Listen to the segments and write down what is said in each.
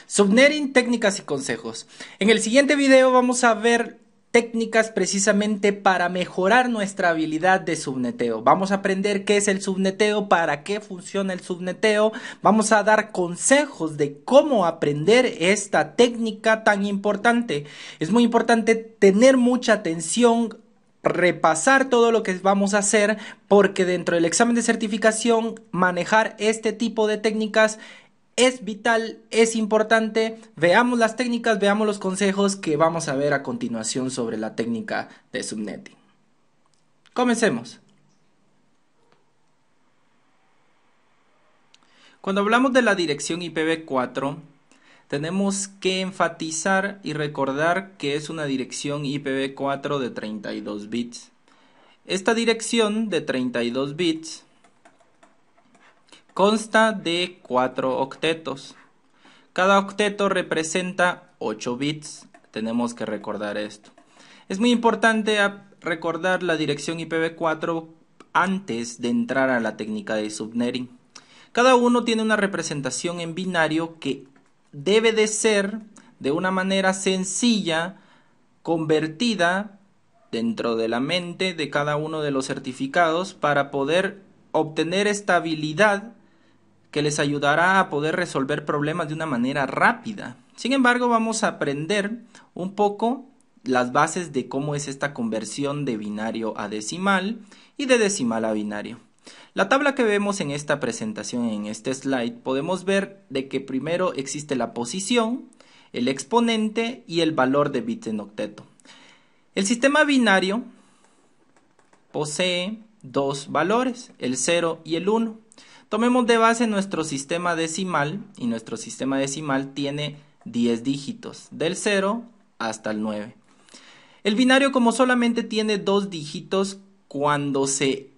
Subnetting, técnicas y consejos. En el siguiente video vamos a ver técnicas precisamente para mejorar nuestra habilidad de subneteo. Vamos a aprender qué es el subneteo, para qué funciona el subneteo. Vamos a dar consejos de cómo aprender esta técnica tan importante. Es muy importante tener mucha atención, repasar todo lo que vamos a hacer, porque dentro del examen de certificación manejar este tipo de técnicas es vital, es importante. Veamos las técnicas, veamos los consejos que vamos a ver a continuación sobre la técnica de subnetting. Comencemos. Cuando hablamos de la dirección IPv4, tenemos que enfatizar y recordar que es una dirección IPv4 de 32 bits. Esta dirección de 32 bits consta de 4 octetos. Cada octeto representa 8 bits. Tenemos que recordar esto. Es muy importante recordar la dirección IPv4 antes de entrar a la técnica de subnetting. Cada uno tiene una representación en binario que debe de ser de una manera sencilla, convertida dentro de la mente de cada uno de los certificados para poder obtener esta habilidad que les ayudará a poder resolver problemas de una manera rápida. Sin embargo, vamos a aprender un poco las bases de cómo es esta conversión de binario a decimal y de decimal a binario. La tabla que vemos en esta presentación, en este slide, podemos ver de que primero existe la posición, el exponente y el valor de bits en octeto. El sistema binario posee dos valores, el 0 y el 1. Tomemos de base nuestro sistema decimal, y nuestro sistema decimal tiene 10 dígitos, del 0 hasta el 9. El binario, como solamente tiene 2 dígitos, cuando se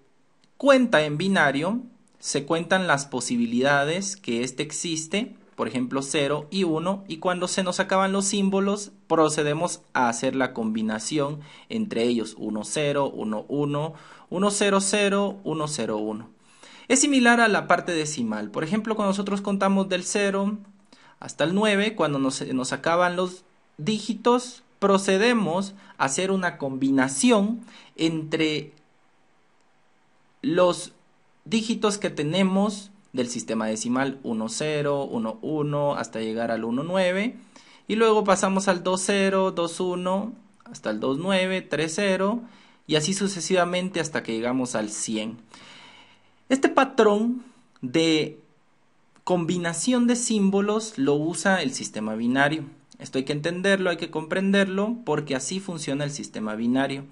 cuenta en binario, se cuentan las posibilidades que éste existe, por ejemplo 0 y 1, y cuando se nos acaban los símbolos, procedemos a hacer la combinación entre ellos, 1, 0, 1, 1, 1, 0, 0, 1, 0, 1. Es similar a la parte decimal. Por ejemplo, cuando nosotros contamos del 0 hasta el 9, cuando nos acaban los dígitos, procedemos a hacer una combinación entre los dígitos que tenemos del sistema decimal 1, 0, 1, 1, hasta llegar al 1, 9. Y luego pasamos al 2, 0, 2, 1, hasta el 2, 9, 3, 0, y así sucesivamente hasta que llegamos al 100. Este patrón de combinación de símbolos lo usa el sistema binario. Esto hay que entenderlo, hay que comprenderlo, porque así funciona el sistema binario.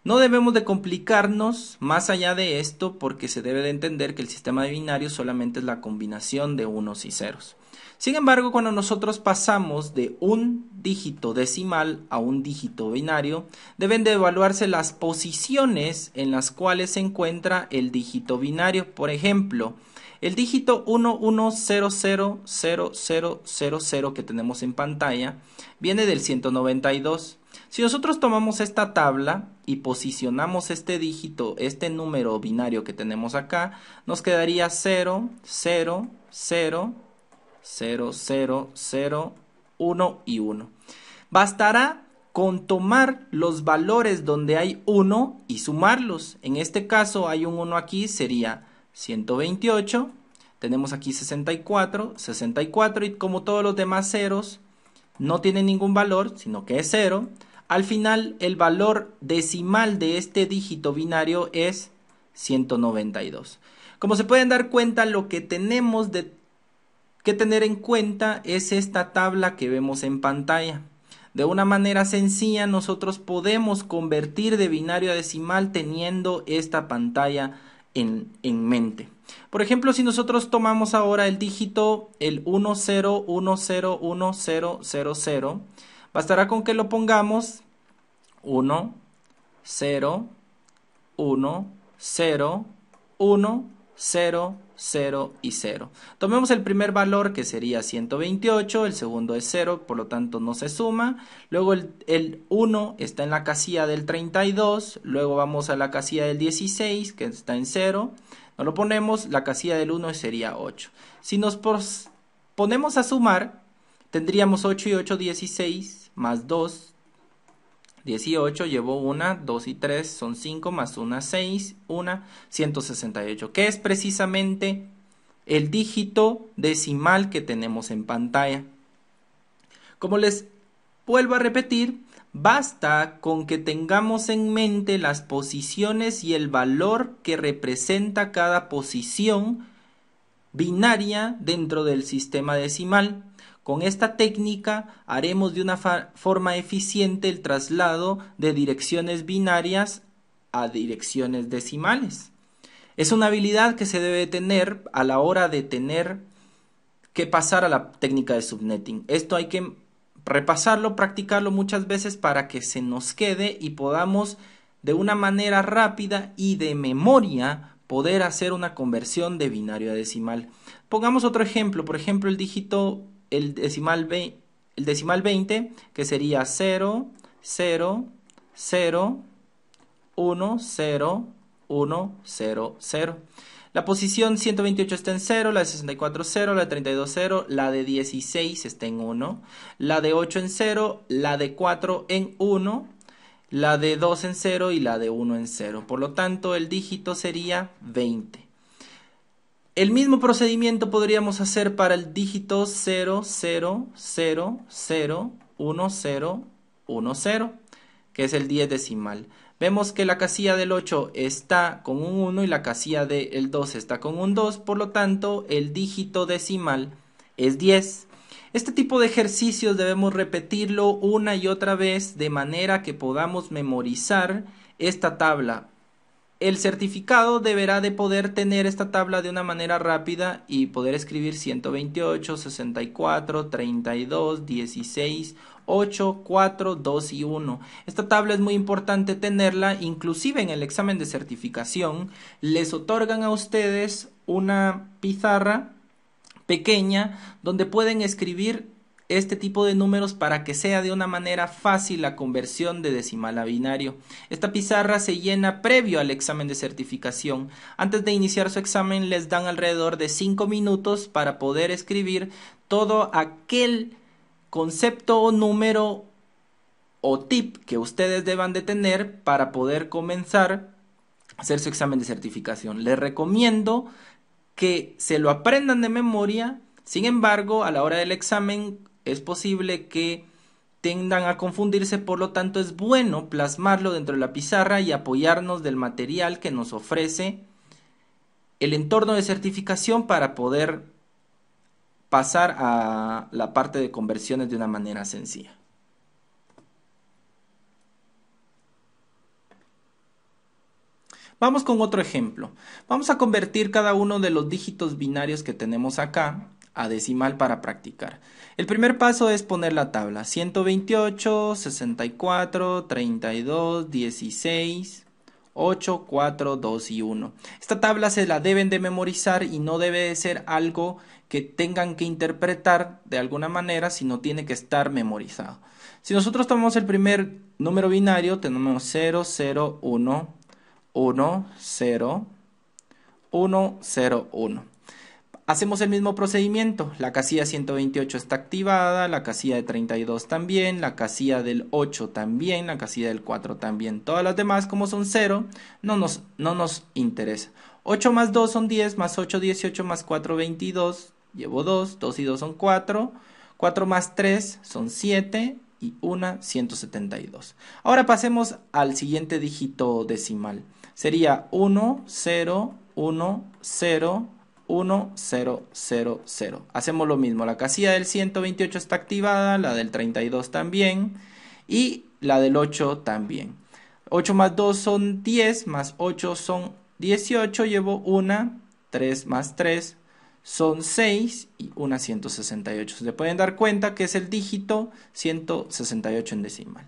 No debemos de complicarnos más allá de esto, porque se debe de entender que el sistema binario solamente es la combinación de unos y ceros. Sin embargo, cuando nosotros pasamos de un dígito decimal a un dígito binario, deben de evaluarse las posiciones en las cuales se encuentra el dígito binario. Por ejemplo, el dígito 11000000 que tenemos en pantalla viene del 192. Si nosotros tomamos esta tabla y posicionamos este dígito, este número binario que tenemos acá, nos quedaría 0, 0, 0, 0, 0, 0, 1 y 1. Bastará con tomar los valores donde hay 1 y sumarlos. En este caso hay un 1 aquí, sería 128. Tenemos aquí 64, 64, y como todos los demás ceros no tienen ningún valor, sino que es 0. Al final el valor decimal de este dígito binario es 192. Como se pueden dar cuenta, lo que tenemos que tener en cuenta es esta tabla que vemos en pantalla. De una manera sencilla nosotros podemos convertir de binario a decimal teniendo esta pantalla en mente. Por ejemplo, si nosotros tomamos ahora el dígito, el 10101000, bastará con que lo pongamos 1, 0, 1, 0, 1, 0, 0 y 0. Tomemos el primer valor, que sería 128, el segundo es 0, por lo tanto no se suma. Luego el 1 está en la casilla del 32, luego vamos a la casilla del 16, que está en 0. No lo ponemos, la casilla del 1 sería 8. Si nos ponemos a sumar, Tendríamos 8 y 8, 16, más 2, 18, llevo 1, 2 y 3, son 5, más 1, 6, 1, 168, que es precisamente el dígito decimal que tenemos en pantalla. Como les vuelvo a repetir, basta con que tengamos en mente las posiciones y el valor que representa cada posición binaria dentro del sistema decimal. Con esta técnica haremos de una forma eficiente el traslado de direcciones binarias a direcciones decimales. Es una habilidad que se debe tener a la hora de tener que pasar a la técnica de subnetting. Esto hay que repasarlo, practicarlo muchas veces para que se nos quede y podamos de una manera rápida y de memoria poder hacer una conversión de binario a decimal. Pongamos otro ejemplo, por ejemplo el decimal 20, que sería 0, 0, 0, 1, 0, 1, 0, 0. La posición 128 está en 0, la de 64 0, la de 32 0, la de 16 está en 1, la de 8 en 0, la de 4 en 1, la de 2 en 0 y la de 1 en 0. Por lo tanto, el dígito sería 20. El mismo procedimiento podríamos hacer para el dígito 0, 0, 0, 0, 1, 0, 1, 0, que es el 10 decimal. Vemos que la casilla del 8 está con un 1 y la casilla del 2 está con un 2, por lo tanto el dígito decimal es 10. Este tipo de ejercicios debemos repetirlo una y otra vez de manera que podamos memorizar esta tabla. El certificado deberá de poder tener esta tabla de una manera rápida y poder escribir 128, 64, 32, 16, 8, 4, 2 y 1. Esta tabla es muy importante tenerla, inclusive en el examen de certificación les otorgan a ustedes una pizarra pequeña donde pueden escribir este tipo de números para que sea de una manera fácil la conversión de decimal a binario. Esta pizarra se llena previo al examen de certificación. Antes de iniciar su examen les dan alrededor de 5 minutos para poder escribir todo aquel concepto o número o tip que ustedes deban de tener para poder comenzar a hacer su examen de certificación. Les recomiendo que se lo aprendan de memoria. Sin embargo, a la hora del examen es posible que tendan a confundirse, por lo tanto es bueno plasmarlo dentro de la pizarra y apoyarnos del material que nos ofrece el entorno de certificación para poder pasar a la parte de conversiones de una manera sencilla. Vamos con otro ejemplo. Vamos a convertir cada uno de los dígitos binarios que tenemos acá a decimal para practicar. El primer paso es poner la tabla 128, 64, 32, 16, 8, 4, 2 y 1. Esta tabla se la deben de memorizar y no debe de ser algo que tengan que interpretar de alguna manera, sino tiene que estar memorizado. Si nosotros tomamos el primer número binario, tenemos 0, 0, 1, 1, 0, 1, 0, 1. Hacemos el mismo procedimiento. La casilla 128 está activada, la casilla de 32 también, la casilla del 8 también, la casilla del 4 también. Todas las demás, como son 0, no nos interesa. 8 más 2 son 10, más 8, 18, más 4, 22. Llevo 2, 2 y 2 son 4. 4 más 3 son 7 y 1, 172. Ahora pasemos al siguiente dígito decimal. Sería 1, 0, 1, 0, 1, 0, 0, 0. Hacemos lo mismo. La casilla del 128 está activada, la del 32 también y la del 8 también. 8 más 2 son 10, más 8 son 18. Llevo 1, 3 más 3 son 6 y 1, 168. Se pueden dar cuenta que es el dígito 168 en decimal.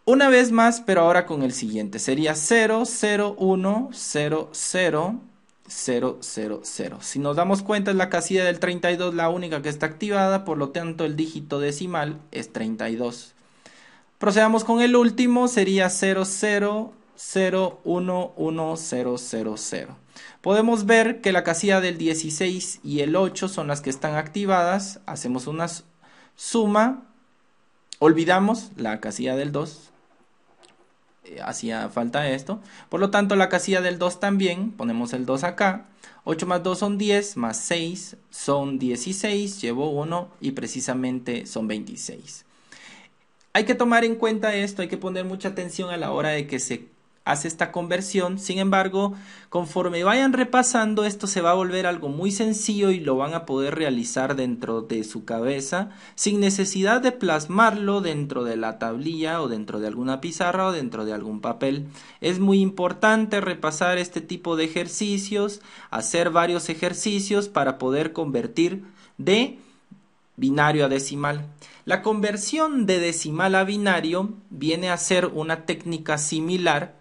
Una vez más, pero ahora con el siguiente. Sería 0, 0, 1, 0, 0, 0, 0, 0. Si nos damos cuenta, es la casilla del 32 la única que está activada, por lo tanto el dígito decimal es 32. Procedamos con el último, sería 0, 0, 0, 1, 1, 0, 0, 0. Podemos ver que la casilla del 16 y el 8 son las que están activadas. Hacemos una suma, olvidamos la casilla del 2, hacía falta esto, por lo tanto la casilla del 2 también, ponemos el 2 acá, 8 más 2 son 10, más 6 son 16, llevo 1 y precisamente son 26. Hay que tomar en cuenta esto, hay que poner mucha atención a la hora de que se hace esta conversión. Sin embargo, conforme vayan repasando, esto se va a volver algo muy sencillo y lo van a poder realizar dentro de su cabeza sin necesidad de plasmarlo dentro de la tablilla o dentro de alguna pizarra o dentro de algún papel. Es muy importante repasar este tipo de ejercicios, hacer varios ejercicios para poder convertir de binario a decimal. La conversión de decimal a binario viene a ser una técnica similar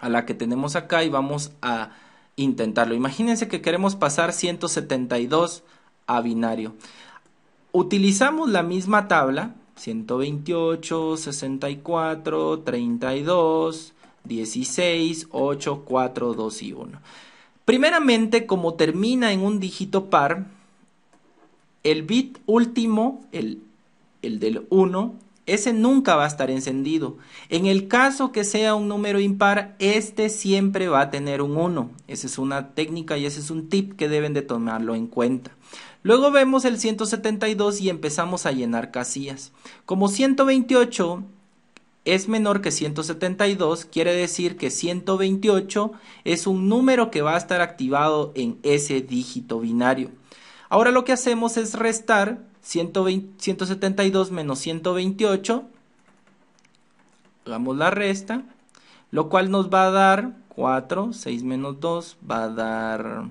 a la que tenemos acá y vamos a intentarlo. Imagínense que queremos pasar 172 a binario. Utilizamos la misma tabla, 128, 64, 32, 16, 8, 4, 2 y 1. Primeramente, como termina en un dígito par, el bit último, el del 1, ese nunca va a estar encendido. En el caso que sea un número impar, este siempre va a tener un 1. Esa es una técnica y ese es un tip que deben de tomarlo en cuenta. Luego vemos el 172 y empezamos a llenar casillas. Como 128 es menor que 172, quiere decir que 128 es un número que va a estar activado en ese dígito binario. Ahora lo que hacemos es restar 172 menos 128, hagamos la resta, lo cual nos va a dar 4, 6 menos 2 va a dar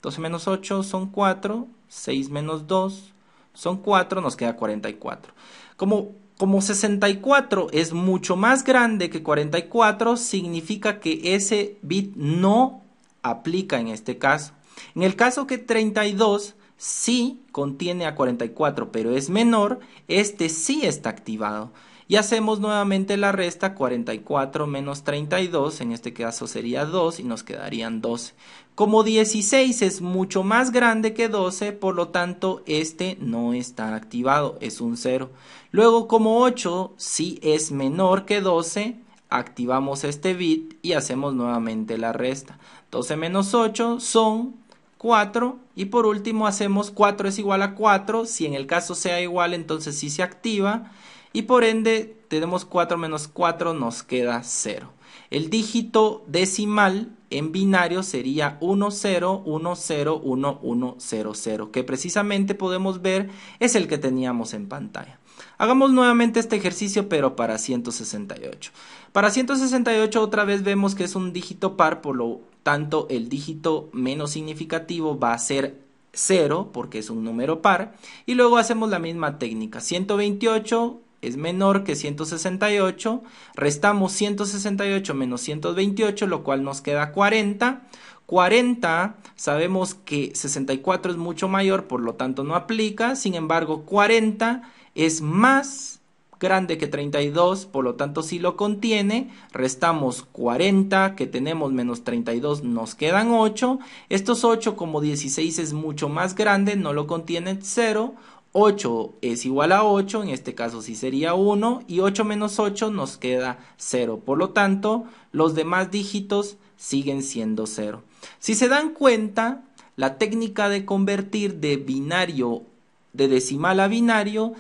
12 menos 8 son 4, 6 menos 2 son 4, nos queda 44. Como 64 es mucho más grande que 44, significa que ese bit no aplica en este caso. En el caso que 32 sí contiene a 44, pero es menor, este sí está activado. Y hacemos nuevamente la resta, 44 menos 32, en este caso sería 2 y nos quedarían 12. Como 16 es mucho más grande que 12, por lo tanto este no está activado, es un 0. Luego como 8 sí es menor que 12, activamos este bit y hacemos nuevamente la resta. 12 menos 8 son 4 y por último hacemos 4 es igual a 4, si en el caso sea igual entonces sí se activa y por ende tenemos 4 menos 4 nos queda 0. El dígito decimal en binario sería 10101100, que precisamente podemos ver es el que teníamos en pantalla. Hagamos nuevamente este ejercicio pero para 168. Para 168 otra vez vemos que es un dígito par, por lo tanto el dígito menos significativo va a ser 0 porque es un número par y luego hacemos la misma técnica. 128 es menor que 168, restamos 168 menos 128, lo cual nos queda 40. 40, sabemos que 64 es mucho mayor, por lo tanto no aplica, sin embargo 40 es más grande que 32, por lo tanto sí lo contiene, restamos 40 que tenemos menos 32, nos quedan 8, estos 8 como 16 es mucho más grande, no lo contiene 0, 8 es igual a 8, en este caso sí sería 1, y 8 menos 8 nos queda 0. Por lo tanto, los demás dígitos siguen siendo 0. Si se dan cuenta, la técnica de convertir de binario, de decimal a binario,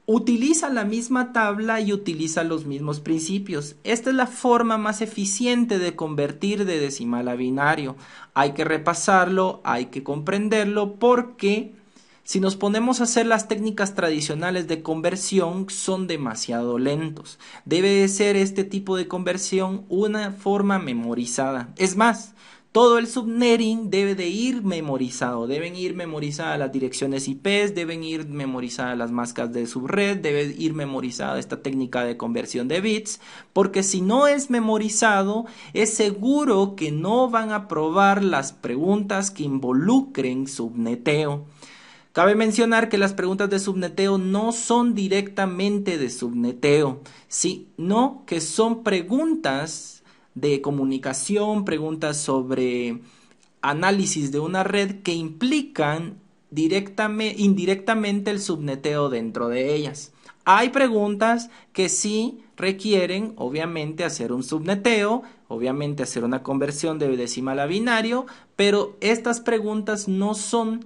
utiliza la misma tabla y utiliza los mismos principios. Esta es la forma más eficiente de convertir de decimal a binario. Hay que repasarlo, hay que comprenderlo, porque si nos ponemos a hacer las técnicas tradicionales de conversión son demasiado lentos. Debe de ser este tipo de conversión una forma memorizada. Es más, todo el subnetting debe de ir memorizado. Deben ir memorizadas las direcciones IPs, deben ir memorizadas las mascas de subred, debe ir memorizada esta técnica de conversión de bits, porque si no es memorizado, es seguro que no van a probar las preguntas que involucren subneteo. Cabe mencionar que las preguntas de subneteo no son directamente de subneteo, sino que son preguntas de comunicación, preguntas sobre análisis de una red que implican indirectamente el subneteo dentro de ellas. Hay preguntas que sí requieren, obviamente, hacer un subneteo, obviamente hacer una conversión de decimal a binario, pero estas preguntas no son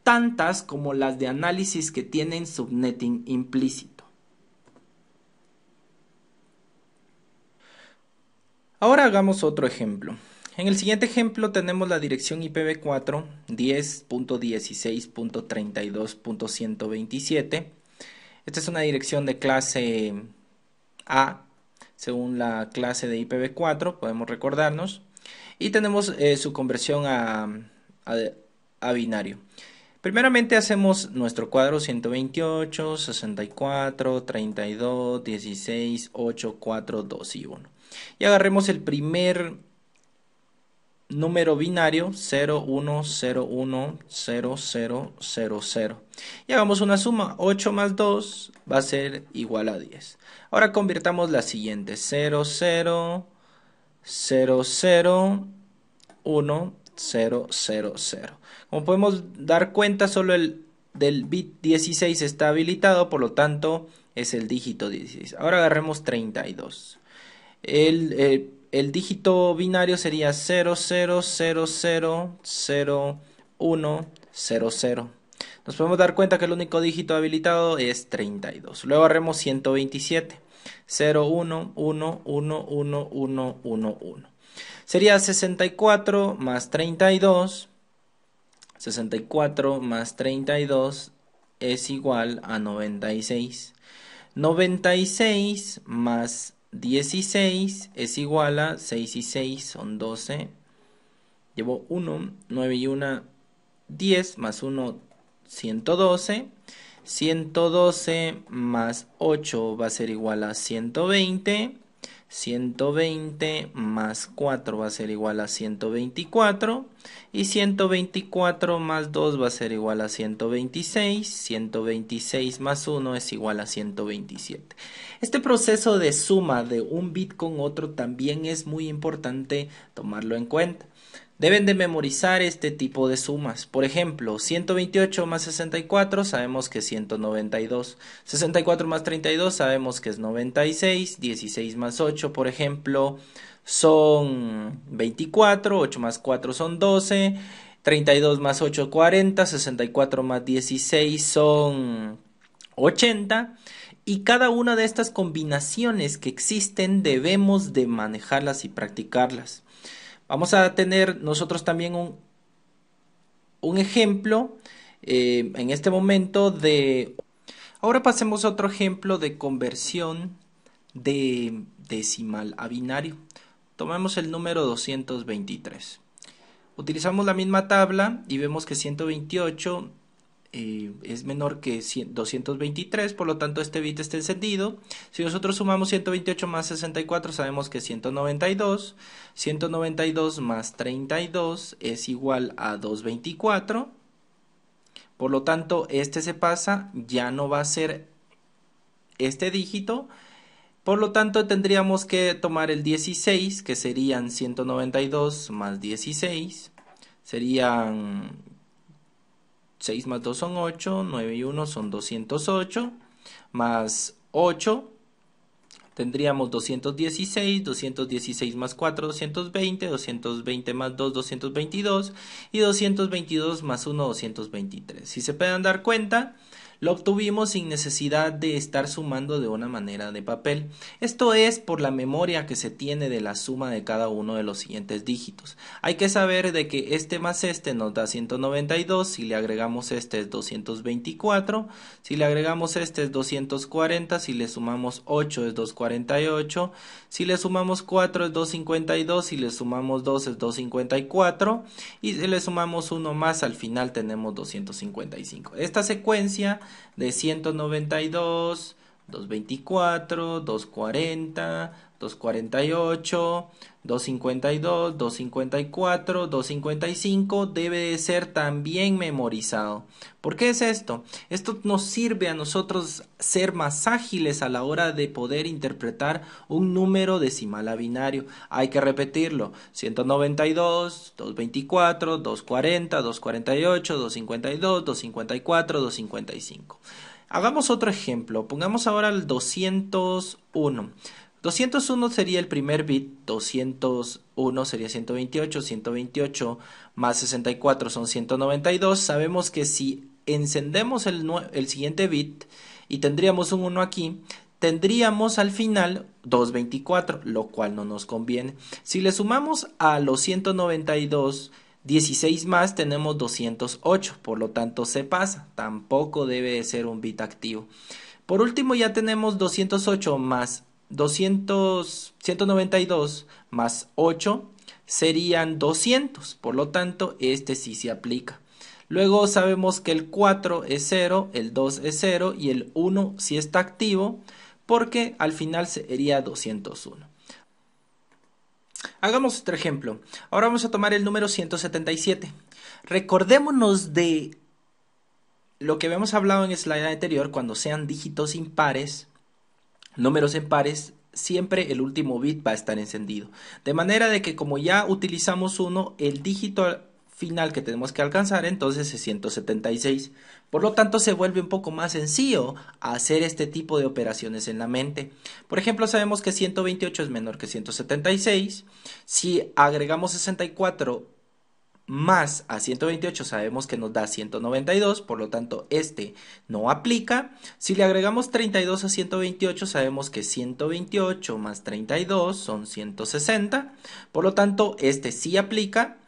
tantas como las de análisis que tienen subnetting implícito. Ahora hagamos otro ejemplo. En el siguiente ejemplo tenemos la dirección IPv4 10.16.32.127. Esta es una dirección de clase A, según la clase de IPv4, podemos recordarnos. Y tenemos su conversión a binario. Primeramente hacemos nuestro cuadro 128, 64, 32, 16, 8, 4, 2 y 1. Y agarremos el primer número binario 0, 1, 0, 1, 0, 0, 0, 0. Y hagamos una suma. 8 más 2 va a ser igual a 10. Ahora convirtamos la siguiente. 0, 0, 0, 0, 1, 0, 0, 0. Como podemos dar cuenta, solo el del bit 16 está habilitado, por lo tanto es el dígito 16. Ahora agarremos 32. El dígito binario sería 0, 0, 0, 0, 0, 1, 0, 0. Nos podemos dar cuenta que el único dígito habilitado es 32. Luego agarremos 127. 0, 1, 1, 1, 1, 1, 1, 1. Sería 64 más 32. 64 más 32 es igual a 96. 96 más 16 es igual a 6 y 6 son 12. Llevo 1, 9 y 1, 10 más 1, 112. 112 más 8 va a ser igual a 120. 120 más 4 va a ser igual a 124. Y 124 más 2 va a ser igual a 126. 126 más 1 es igual a 127. Este proceso de suma de un bit con otro también es muy importante tomarlo en cuenta. Deben de memorizar este tipo de sumas. Por ejemplo, 128 más 64 sabemos que es 192. 64 más 32 sabemos que es 96. 16 más 8, por ejemplo, son 24. 8 más 4 son 12. 32 más 8, 40. 64 más 16 son 80. Y cada una de estas combinaciones que existen debemos de manejarlas y practicarlas. Vamos a tener nosotros también un ejemplo en este momento de... Ahora pasemos a otro ejemplo de conversión de decimal a binario. Tomemos el número 223. Utilizamos la misma tabla y vemos que 128 es menor que 223, por lo tanto este bit está encendido. Si nosotros sumamos 128 más 64 sabemos que es 192. 192 más 32 es igual a 224. Por lo tanto este se pasa, ya no va a ser este dígito. Por lo tanto tendríamos que tomar el 16, que serían 192 más 16. Serían 6 más 2 son 8, 9 y 1 son 208, más 8, tendríamos 216, 216 más 4, 220, 220 más 2, 222, y 222 más 1, 223. Si se pueden dar cuenta, lo obtuvimos sin necesidad de estar sumando de una manera de papel. Esto es por la memoria que se tiene de la suma de cada uno de los siguientes dígitos. Hay que saber de que este más este nos da 192, si le agregamos este es 224, si le agregamos este es 240, si le sumamos 8 es 248, si le sumamos 4 es 252, si le sumamos 2 es 254 y si le sumamos 1 más al final tenemos 255. Esta secuencia de 192, 224, 240, 248, 252, 254, 255 debe de ser también memorizado. ¿Por qué es esto? Esto nos sirve a nosotros ser más ágiles a la hora de poder interpretar un número decimal a binario. Hay que repetirlo: 192, 224, 240, 248, 252, 254, 255. Hagamos otro ejemplo. Pongamos ahora el 201. 201 sería el primer bit, 201 sería 128, 128 más 64 son 192. Sabemos que si encendemos el siguiente bit y tendríamos un 1 aquí, tendríamos al final 224, lo cual no nos conviene. Si le sumamos a los 192 16 más, tenemos 208, por lo tanto se pasa, tampoco debe de ser un bit activo. Por último ya tenemos 208 más 192 más 8 serían 200, por lo tanto este sí se aplica. Luego sabemos que el 4 es 0, el 2 es 0 y el 1 sí está activo porque al final sería 201. Hagamos otro ejemplo. Ahora vamos a tomar el número 177. Recordémonos de lo que habíamos hablado en el slide anterior. Cuando sean dígitos impares, números en pares, siempre el último bit va a estar encendido. De manera de que como ya utilizamos 1, el dígito final que tenemos que alcanzar entonces es 176. Por lo tanto se vuelve un poco más sencillo hacer este tipo de operaciones en la mente. Por ejemplo, sabemos que 128 es menor que 176. Si agregamos 64 más a 128 sabemos que nos da 192, por lo tanto este no aplica. Si le agregamos 32 a 128 sabemos que 128 más 32 son 160, por lo tanto este sí aplica.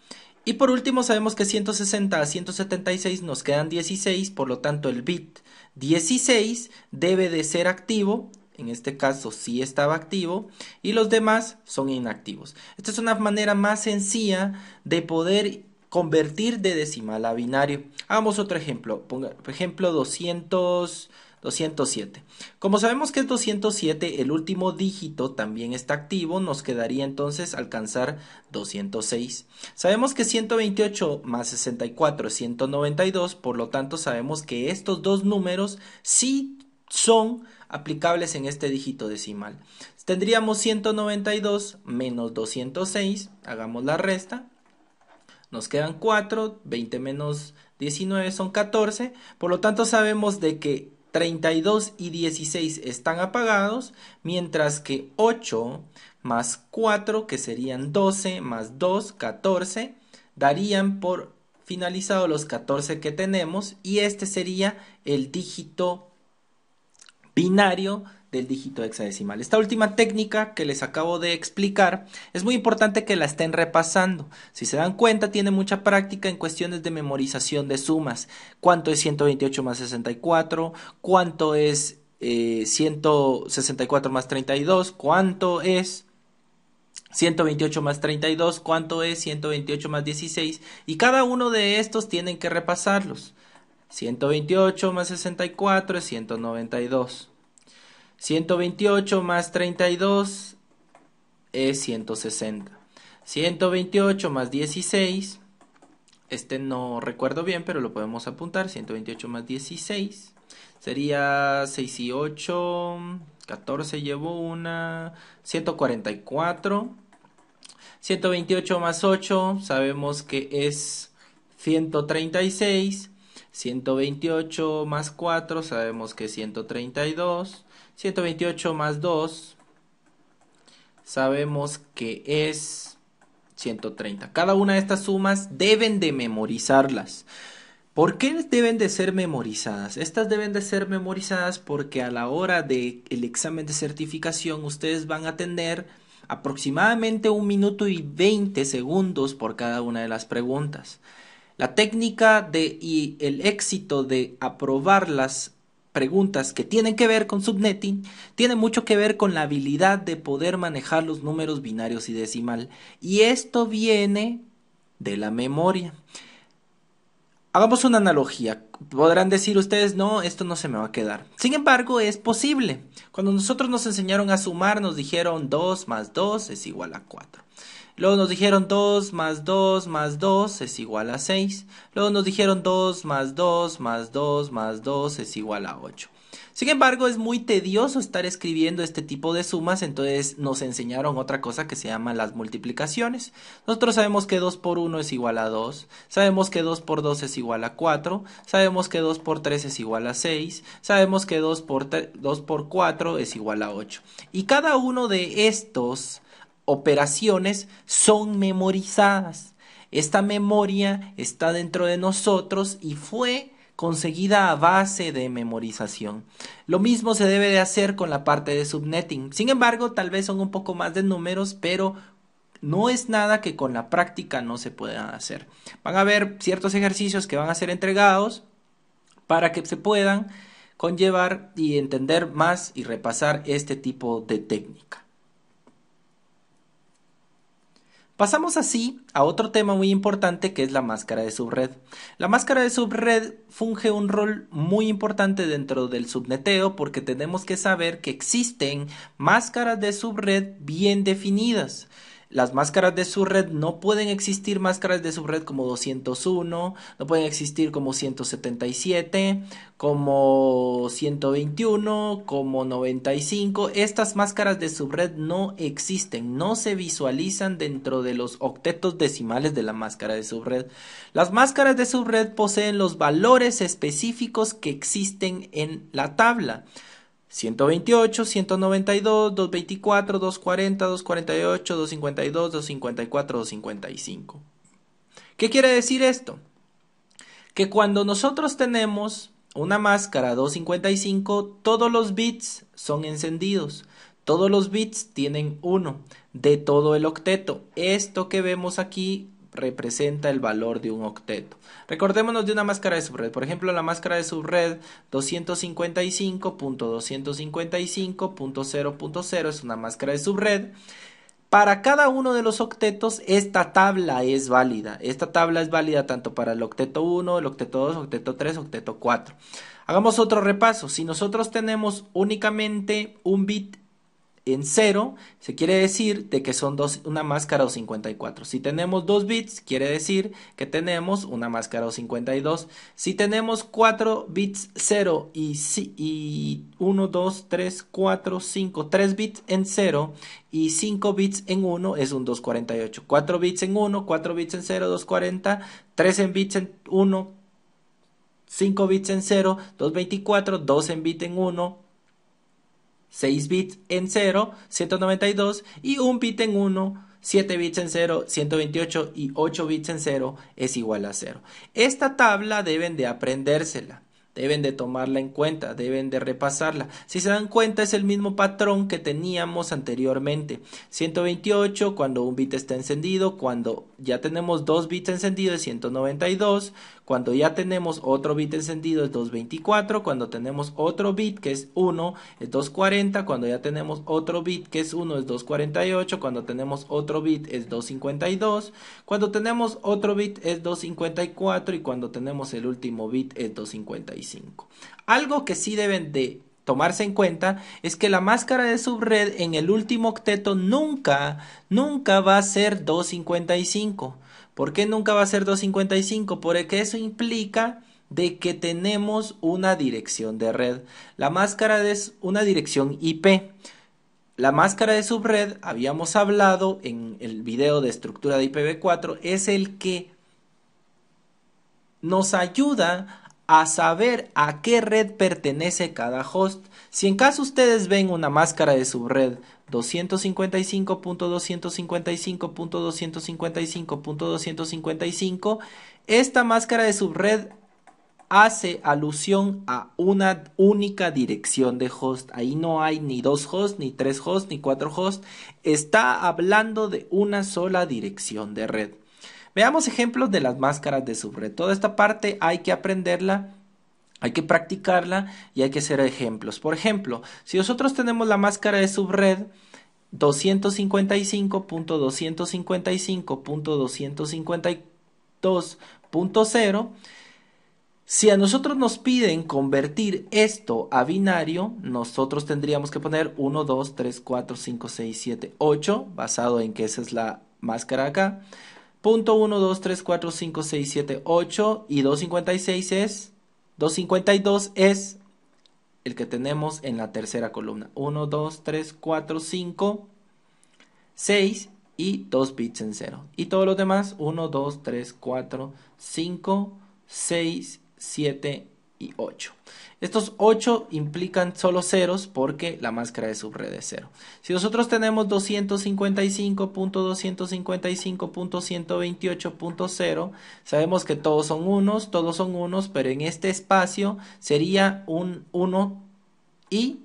Y por último sabemos que 160 a 176 nos quedan 16, por lo tanto el bit 16 debe de ser activo. En este caso sí estaba activo y los demás son inactivos. Esta es una manera más sencilla de poder convertir de decimal a binario. Hagamos otro ejemplo. Por ejemplo 207. Como sabemos que es 207, el último dígito también está activo, nos quedaría entonces alcanzar 206. Sabemos que 128 más 64 es 192, por lo tanto sabemos que estos dos números sí son aplicables en este dígito decimal. Tendríamos 192 menos 206, hagamos la resta. Nos quedan 4, 20 menos 19 son 14, por lo tanto sabemos de que 32 y 16 están apagados, mientras que 8 más 4, que serían 12, más 2, 14, darían por finalizado los 14 que tenemos, y este sería el dígito binario del dígito hexadecimal. Esta última técnica que les acabo de explicar es muy importante que la estén repasando. Si se dan cuenta, tiene mucha práctica en cuestiones de memorización de sumas. ¿Cuánto es 128 más 64? ¿Cuánto es 164 más 32? ¿Cuánto es 128 más 32? ¿Cuánto es 128 más 16? Y cada uno de estos tienen que repasarlos. 128 más 64 es 192. 128 más 32 es 160. 128 más 16, este no recuerdo bien, pero lo podemos apuntar. 128 más 16 sería 6 y 8, 14 llevo una, 144. 128 más 8 sabemos que es 136. 128 más 4 sabemos que es 132. 128 más 2 sabemos que es 130. Cada una de estas sumas deben de memorizarlas. ¿Por qué deben de ser memorizadas? Estas deben de ser memorizadas porque a la hora del examen de certificación ustedes van a tener aproximadamente 1 minuto y 20 segundos por cada una de las preguntas. La técnica y el éxito de aprobar las preguntas que tienen que ver con subnetting tiene mucho que ver con la habilidad de poder manejar los números binarios y decimal, y esto viene de la memoria. Hagamos una analogía. Podrán decir ustedes, no, esto no se me va a quedar. Sin embargo, es posible. Cuando nosotros nos enseñaron a sumar, nos dijeron 2 más 2 es igual a 4. Luego nos dijeron 2 más 2 más 2 es igual a 6. Luego nos dijeron 2 más 2 más 2 más 2 es igual a 8. Sin embargo, es muy tedioso estar escribiendo este tipo de sumas, entonces nos enseñaron otra cosa que se llama las multiplicaciones. Nosotros sabemos que 2 por 1 es igual a 2, sabemos que 2 por 2 es igual a 4, sabemos que 2 por 3 es igual a 6, sabemos que 2 por 4 es igual a 8. Y cada uno de estos operaciones son memorizadas. Esta memoria está dentro de nosotros y fue conseguida a base de memorización. Lo mismo se debe de hacer con la parte de subnetting. Sin embargo, tal vez son un poco más de números, pero no es nada que con la práctica no se puedan hacer. Van a haber ciertos ejercicios que van a ser entregados para que se puedan conllevar y entender más y repasar este tipo de técnica. Pasamos así a otro tema muy importante que es la máscara de subred. La máscara de subred funge un rol muy importante dentro del subneteo porque tenemos que saber que existen máscaras de subred bien definidas. Las máscaras de subred no pueden existir máscaras de subred como 201, no pueden existir como 177, como 121, como 95. Estas máscaras de subred no existen, no se visualizan dentro de los octetos decimales de la máscara de subred. Las máscaras de subred poseen los valores específicos que existen en la tabla. 128, 192, 224, 240, 248, 252, 254, 255. ¿Qué quiere decir esto? Que cuando nosotros tenemos una máscara 255, todos los bits son encendidos. Todos los bits tienen 1 de todo el octeto. Esto que vemos aquí representa el valor de un octeto. Recordémonos de una máscara de subred. Por ejemplo, la máscara de subred 255.255.0.0 es una máscara de subred. Para cada uno de los octetos, esta tabla es válida. Esta tabla es válida tanto para el octeto 1, el octeto 2, octeto 3, octeto 4. Hagamos otro repaso. Si nosotros tenemos únicamente un bit en 0, se quiere decir de que son una máscara 254. Si tenemos 2 bits, quiere decir que tenemos una máscara 252. Si tenemos 4 bits 0 y 1, 2, 3, 4, 5, 3 bits en 0 y 5 bits en 1 es un 248. 4 bits en 1, 4 bits en 0, 240, 3 en bits en 1, 5 bits en 0, 224, 2 en bit en 1, 6 bits en 0, 192 y 1 bit en 1, 7 bits en 0, 128 y 8 bits en 0 es igual a 0. Esta tabla deben de aprendérsela, deben de tomarla en cuenta, deben de repasarla. Si se dan cuenta es el mismo patrón que teníamos anteriormente. 128 cuando un bit está encendido, cuando ya tenemos 2 bits encendidos es 192, cuando ya tenemos otro bit encendido es 224, cuando tenemos otro bit que es 1 es 240, cuando ya tenemos otro bit que es 1 es 248, cuando tenemos otro bit es 252, cuando tenemos otro bit es 254 y cuando tenemos el último bit es 255. Algo que sí deben de tomarse en cuenta es que la máscara de subred en el último octeto nunca va a ser 255. ¿Por qué nunca va a ser 255? Porque eso implica de que tenemos una dirección de red. La máscara es una dirección IP. La máscara de subred, habíamos hablado en el video de estructura de IPv4, es el que nos ayuda a saber a qué red pertenece cada host. Si en caso ustedes ven una máscara de subred 255.255.255.255.255, esta máscara de subred hace alusión a una única dirección de host. Ahí no hay ni 2 hosts, ni 3 hosts, ni 4 hosts. Está hablando de una sola dirección de red. Veamos ejemplos de las máscaras de subred. Toda esta parte hay que aprenderla, hay que practicarla y hay que hacer ejemplos. Por ejemplo, si nosotros tenemos la máscara de subred 255.255.252.0, Si a nosotros nos piden convertir esto a binario, nosotros tendríamos que poner 1, 2, 3, 4, 5, 6, 7, 8, basado en que esa es la máscara acá. Punto 1, 2, 3, 4, 5, 6, 7, 8 y 256 es, 252 es el que tenemos en la tercera columna. 1, 2, 3, 4, 5, 6 y 2 bits en 0. Y todos los demás, 1, 2, 3, 4, 5, 6, 7 y 8. Estos 8 implican solo ceros porque la máscara de subred es 0. Si nosotros tenemos 255.255.128.0, sabemos que todos son unos, pero en este espacio sería un 1 y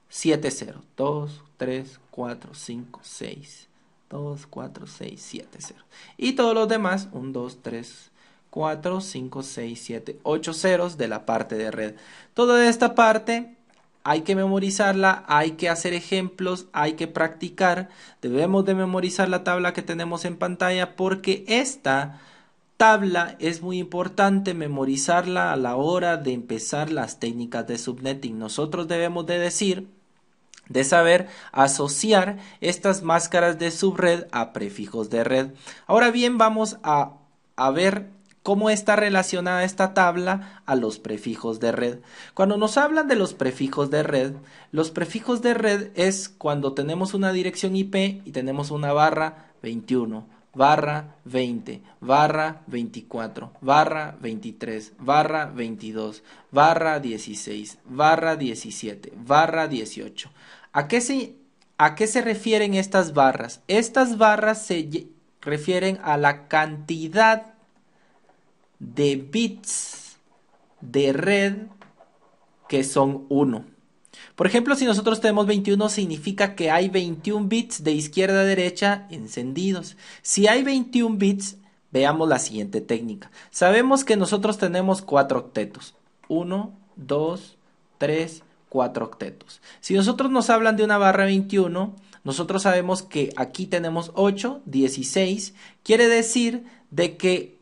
7 0. 2, 3, 4, 5, 6. 2, 4, 6, 7 0. Y todos los demás, 1, 2, 3, 4, 5, 6, 7, 8 ceros de la parte de red. Toda esta parte hay que memorizarla, hay que hacer ejemplos, hay que practicar. Debemos de memorizar la tabla que tenemos en pantalla porque esta tabla es muy importante memorizarla a la hora de empezar las técnicas de subnetting. Nosotros debemos de saber asociar estas máscaras de subred a prefijos de red. Ahora bien, vamos a ver cómo está relacionada esta tabla a los prefijos de red. Cuando nos hablan de los prefijos de red es cuando tenemos una dirección IP y tenemos una barra 21, barra 20, barra 24, barra 23, barra 22, barra 16, barra 17, barra 18. ¿A qué se refieren estas barras? Estas barras se refieren a la cantidad de bits de red que son 1. Por ejemplo, si nosotros tenemos 21, significa que hay 21 bits de izquierda a derecha encendidos. Si hay 21 bits, veamos la siguiente técnica. Sabemos que nosotros tenemos 4 octetos. 1, 2, 3, 4 octetos. Si nosotros nos hablan de una barra 21, nosotros sabemos que aquí tenemos 8, 16. Quiere decir de que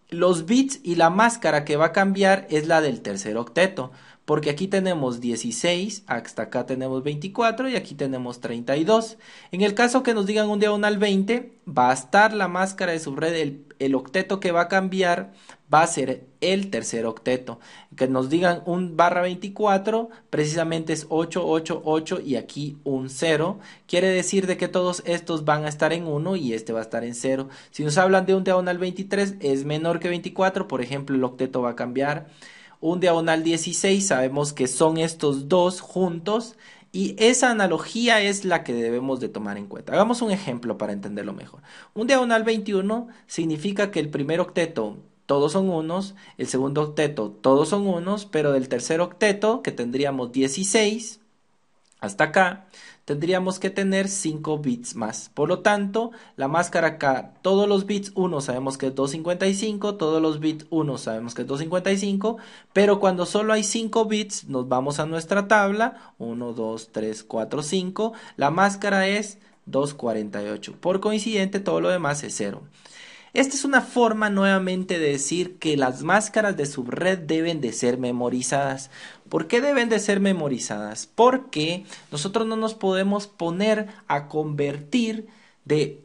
los bits y la máscara que va a cambiar es la del tercer octeto, porque aquí tenemos 16, hasta acá tenemos 24 y aquí tenemos 32. En el caso que nos digan un diagonal 20, va a estar la máscara de subred, el octeto que va a cambiar va a ser el tercer octeto. Que nos digan un barra 24, precisamente es 8, 8, 8 y aquí un 0. Quiere decir de que todos estos van a estar en 1 y este va a estar en 0. Si nos hablan de un diagonal 23, es menor que 24, por ejemplo el octeto va a cambiar. Un diagonal 16, sabemos que son estos dos juntos y esa analogía es la que debemos de tomar en cuenta. Hagamos un ejemplo para entenderlo mejor. Un diagonal 21 significa que el primer octeto todos son unos, el segundo octeto todos son unos, pero del tercer octeto, que tendríamos 16, hasta acá, tendríamos que tener 5 bits más. Por lo tanto, la máscara acá, todos los bits 1 sabemos que es 255, todos los bits 1 sabemos que es 255, pero cuando solo hay 5 bits, nos vamos a nuestra tabla, 1, 2, 3, 4, 5, la máscara es 248. Por coincidente, todo lo demás es 0. Esta es una forma nuevamente de decir que las máscaras de subred deben de ser memorizadas. ¿Por qué deben de ser memorizadas? Porque nosotros no nos podemos poner a convertir de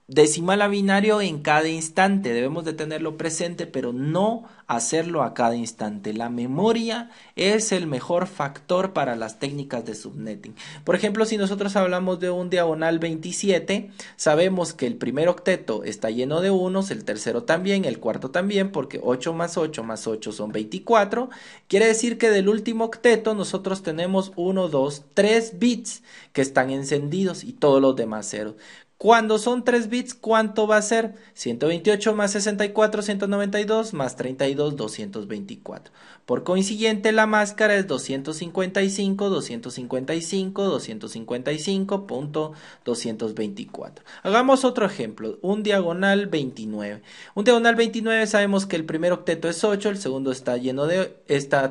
decimal a binario en cada instante. Debemos de tenerlo presente, pero no hacerlo a cada instante. La memoria es el mejor factor para las técnicas de subnetting. Por ejemplo, si nosotros hablamos de un diagonal 27, sabemos que el primer octeto está lleno de unos, el tercero también, el cuarto también, porque 8 más 8 más 8 son 24. Quiere decir que del último octeto nosotros tenemos 1, 2, 3 bits que están encendidos y todos los demás ceros. Cuando son 3 bits, ¿cuánto va a ser? 128 más 64, 192 más 32, 224. Por consiguiente, la máscara es 255, 255, 255.224. Hagamos otro ejemplo, un diagonal 29. Un diagonal 29 sabemos que el primer octeto es 8, el segundo está lleno de,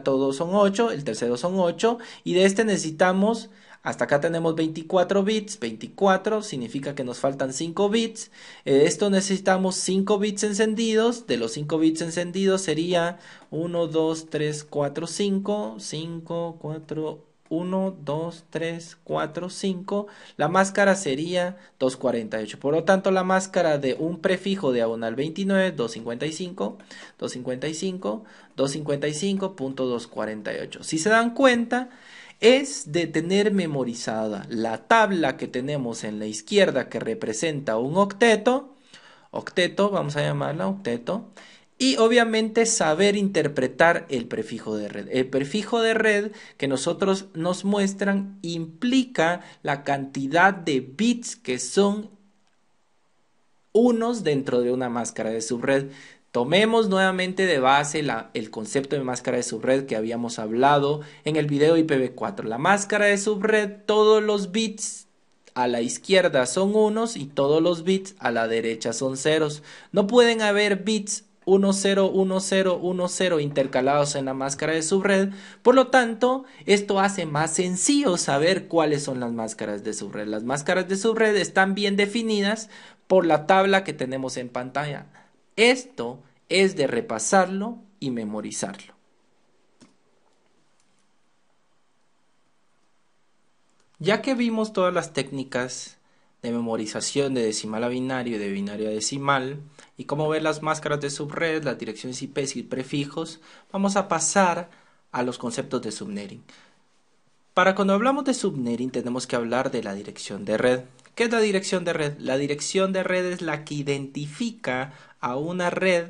todos son 8, el tercero son 8 y de este necesitamos Hasta acá tenemos 24 bits, 24 significa que nos faltan 5 bits. Esto necesitamos 5 bits encendidos. De los 5 bits encendidos sería 1, 2, 3, 4, 5, 5, 4, 1, 2, 3, 4, 5. La máscara sería 248. Por lo tanto, la máscara de un prefijo diagonal 29, 255, 255, 255.248. Si se dan cuenta, es de tener memorizada la tabla que tenemos en la izquierda que representa un octeto, vamos a llamarla octeto, y obviamente saber interpretar el prefijo de red. El prefijo de red que nosotros nos muestran implica la cantidad de bits que son unos dentro de una máscara de subred. Tomemos nuevamente de base el concepto de máscara de subred que habíamos hablado en el video IPv4. La máscara de subred, todos los bits a la izquierda son unos y todos los bits a la derecha son ceros. No pueden haber bits 10, 10, 10 intercalados en la máscara de subred. Por lo tanto, esto hace más sencillo saber cuáles son las máscaras de subred. Las máscaras de subred están bien definidas por la tabla que tenemos en pantalla. Esto es de repasarlo y memorizarlo. Ya que vimos todas las técnicas de memorización de decimal a binario y de binario a decimal y cómo ver las máscaras de subred, las direcciones IP y prefijos, vamos a pasar a los conceptos de subnetting. Para cuando hablamos de subnetting tenemos que hablar de la dirección de red. ¿Qué es la dirección de red? La dirección de red es la que identifica a una red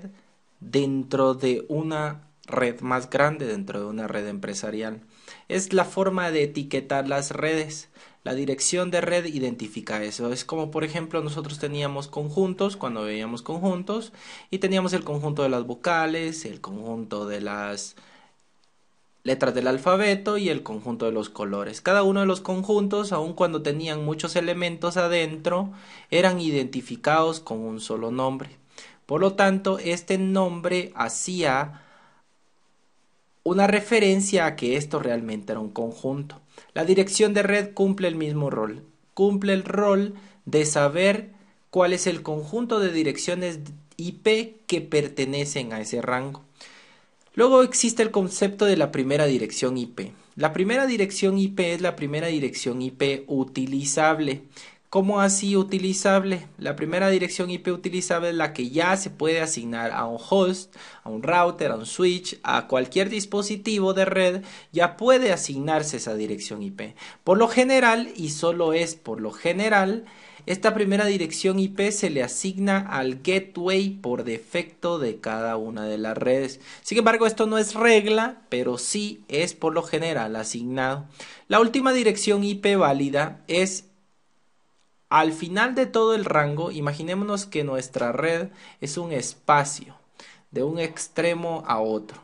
dentro de una red más grande, dentro de una red empresarial. Es la forma de etiquetar las redes. La dirección de red identifica eso. Es como, por ejemplo, nosotros teníamos conjuntos, cuando veíamos conjuntos, y teníamos el conjunto de las vocales, el conjunto de las letras del alfabeto y el conjunto de los colores. Cada uno de los conjuntos, aun cuando tenían muchos elementos adentro, eran identificados con un solo nombre. Por lo tanto, este nombre hacía una referencia a que esto realmente era un conjunto. La dirección de red cumple el mismo rol. Cumple el rol de saber cuál es el conjunto de direcciones IP que pertenecen a ese rango. Luego existe el concepto de la primera dirección IP. La primera dirección IP es la primera dirección IP utilizable. ¿Cómo así utilizable? La primera dirección IP utilizable es la que ya se puede asignar a un host, a un router, a un switch, a cualquier dispositivo de red, ya puede asignarse esa dirección IP. Por lo general, y solo es por lo general, esta primera dirección IP se le asigna al gateway por defecto de cada una de las redes. Sin embargo, esto no es regla, pero sí es por lo general asignado. La última dirección IP válida es al final de todo el rango. Imaginémonos que nuestra red es un espacio de un extremo a otro.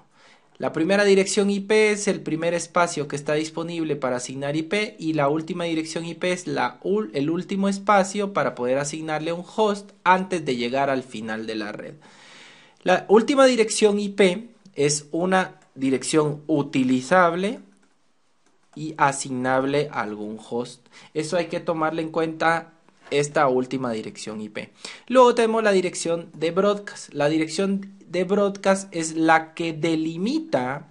La primera dirección IP es el primer espacio que está disponible para asignar IP y la última dirección IP es el último espacio para poder asignarle un host antes de llegar al final de la red. La última dirección IP es una dirección utilizable y asignable a algún host. Eso hay que tomarle en cuenta, esta última dirección IP. Luego tenemos la dirección de broadcast. La dirección de broadcast es la que delimita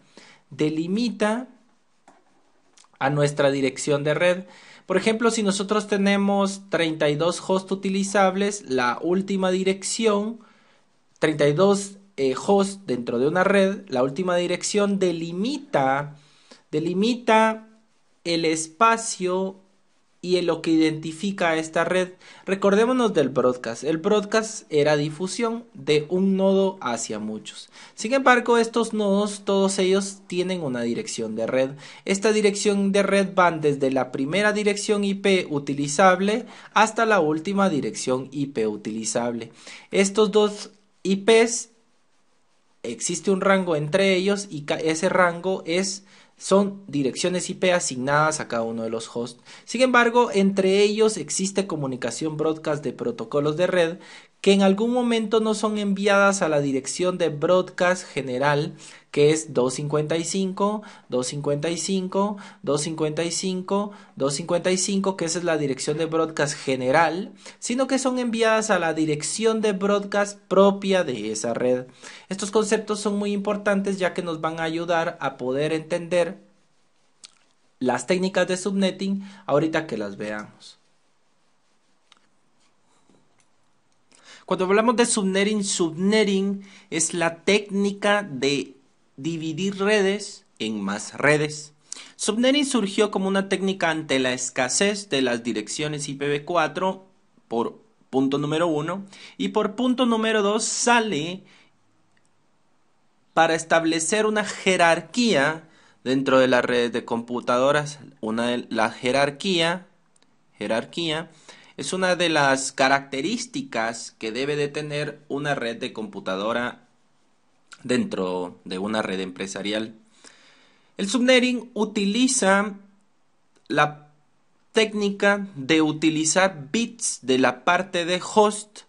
a nuestra dirección de red. Por ejemplo, si nosotros tenemos 32 hosts utilizables, la última dirección, 32 hosts dentro de una red, la última dirección delimita el espacio y lo que identifica a esta red. Recordémonos del broadcast. El broadcast era difusión de un nodo hacia muchos. Sin embargo, estos nodos, todos ellos tienen una dirección de red. Esta dirección de red van desde la primera dirección IP utilizable hasta la última dirección IP utilizable. Estos dos IPs, existe un rango entre ellos y ese rango son direcciones IP asignadas a cada uno de los hosts. Sin embargo, entre ellos existe comunicación broadcast de protocolos de red que en algún momento no son enviadas a la dirección de broadcast general, que es 255, 255, 255, 255, que esa es la dirección de broadcast general, sino que son enviadas a la dirección de broadcast propia de esa red. Estos conceptos son muy importantes ya que nos van a ayudar a poder entender las técnicas de subnetting ahorita que las veamos. Cuando hablamos de subnetting es la técnica de dividir redes en más redes. Subnetting surgió como una técnica ante la escasez de las direcciones IPv4 por punto número 1 y por punto número 2 sale para establecer una jerarquía dentro de las redes de computadoras. La jerarquía es una de las características que debe de tener una red de computadora dentro de una red empresarial. El subnetting utiliza la técnica de utilizar bits de la parte de host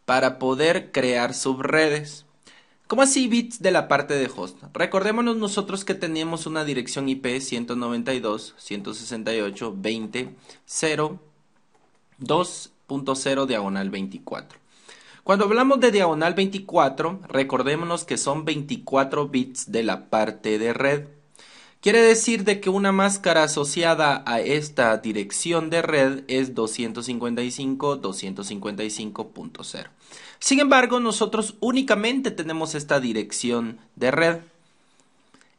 para poder crear subredes. ¿Cómo así bits de la parte de host? Recordémonos nosotros que teníamos una dirección IP 192.168.20.0.2.0 Cuando hablamos de diagonal 24, recordémonos que son 24 bits de la parte de red. Quiere decir de que una máscara asociada a esta dirección de red es 255.255.0. Sin embargo, nosotros únicamente tenemos esta dirección de red.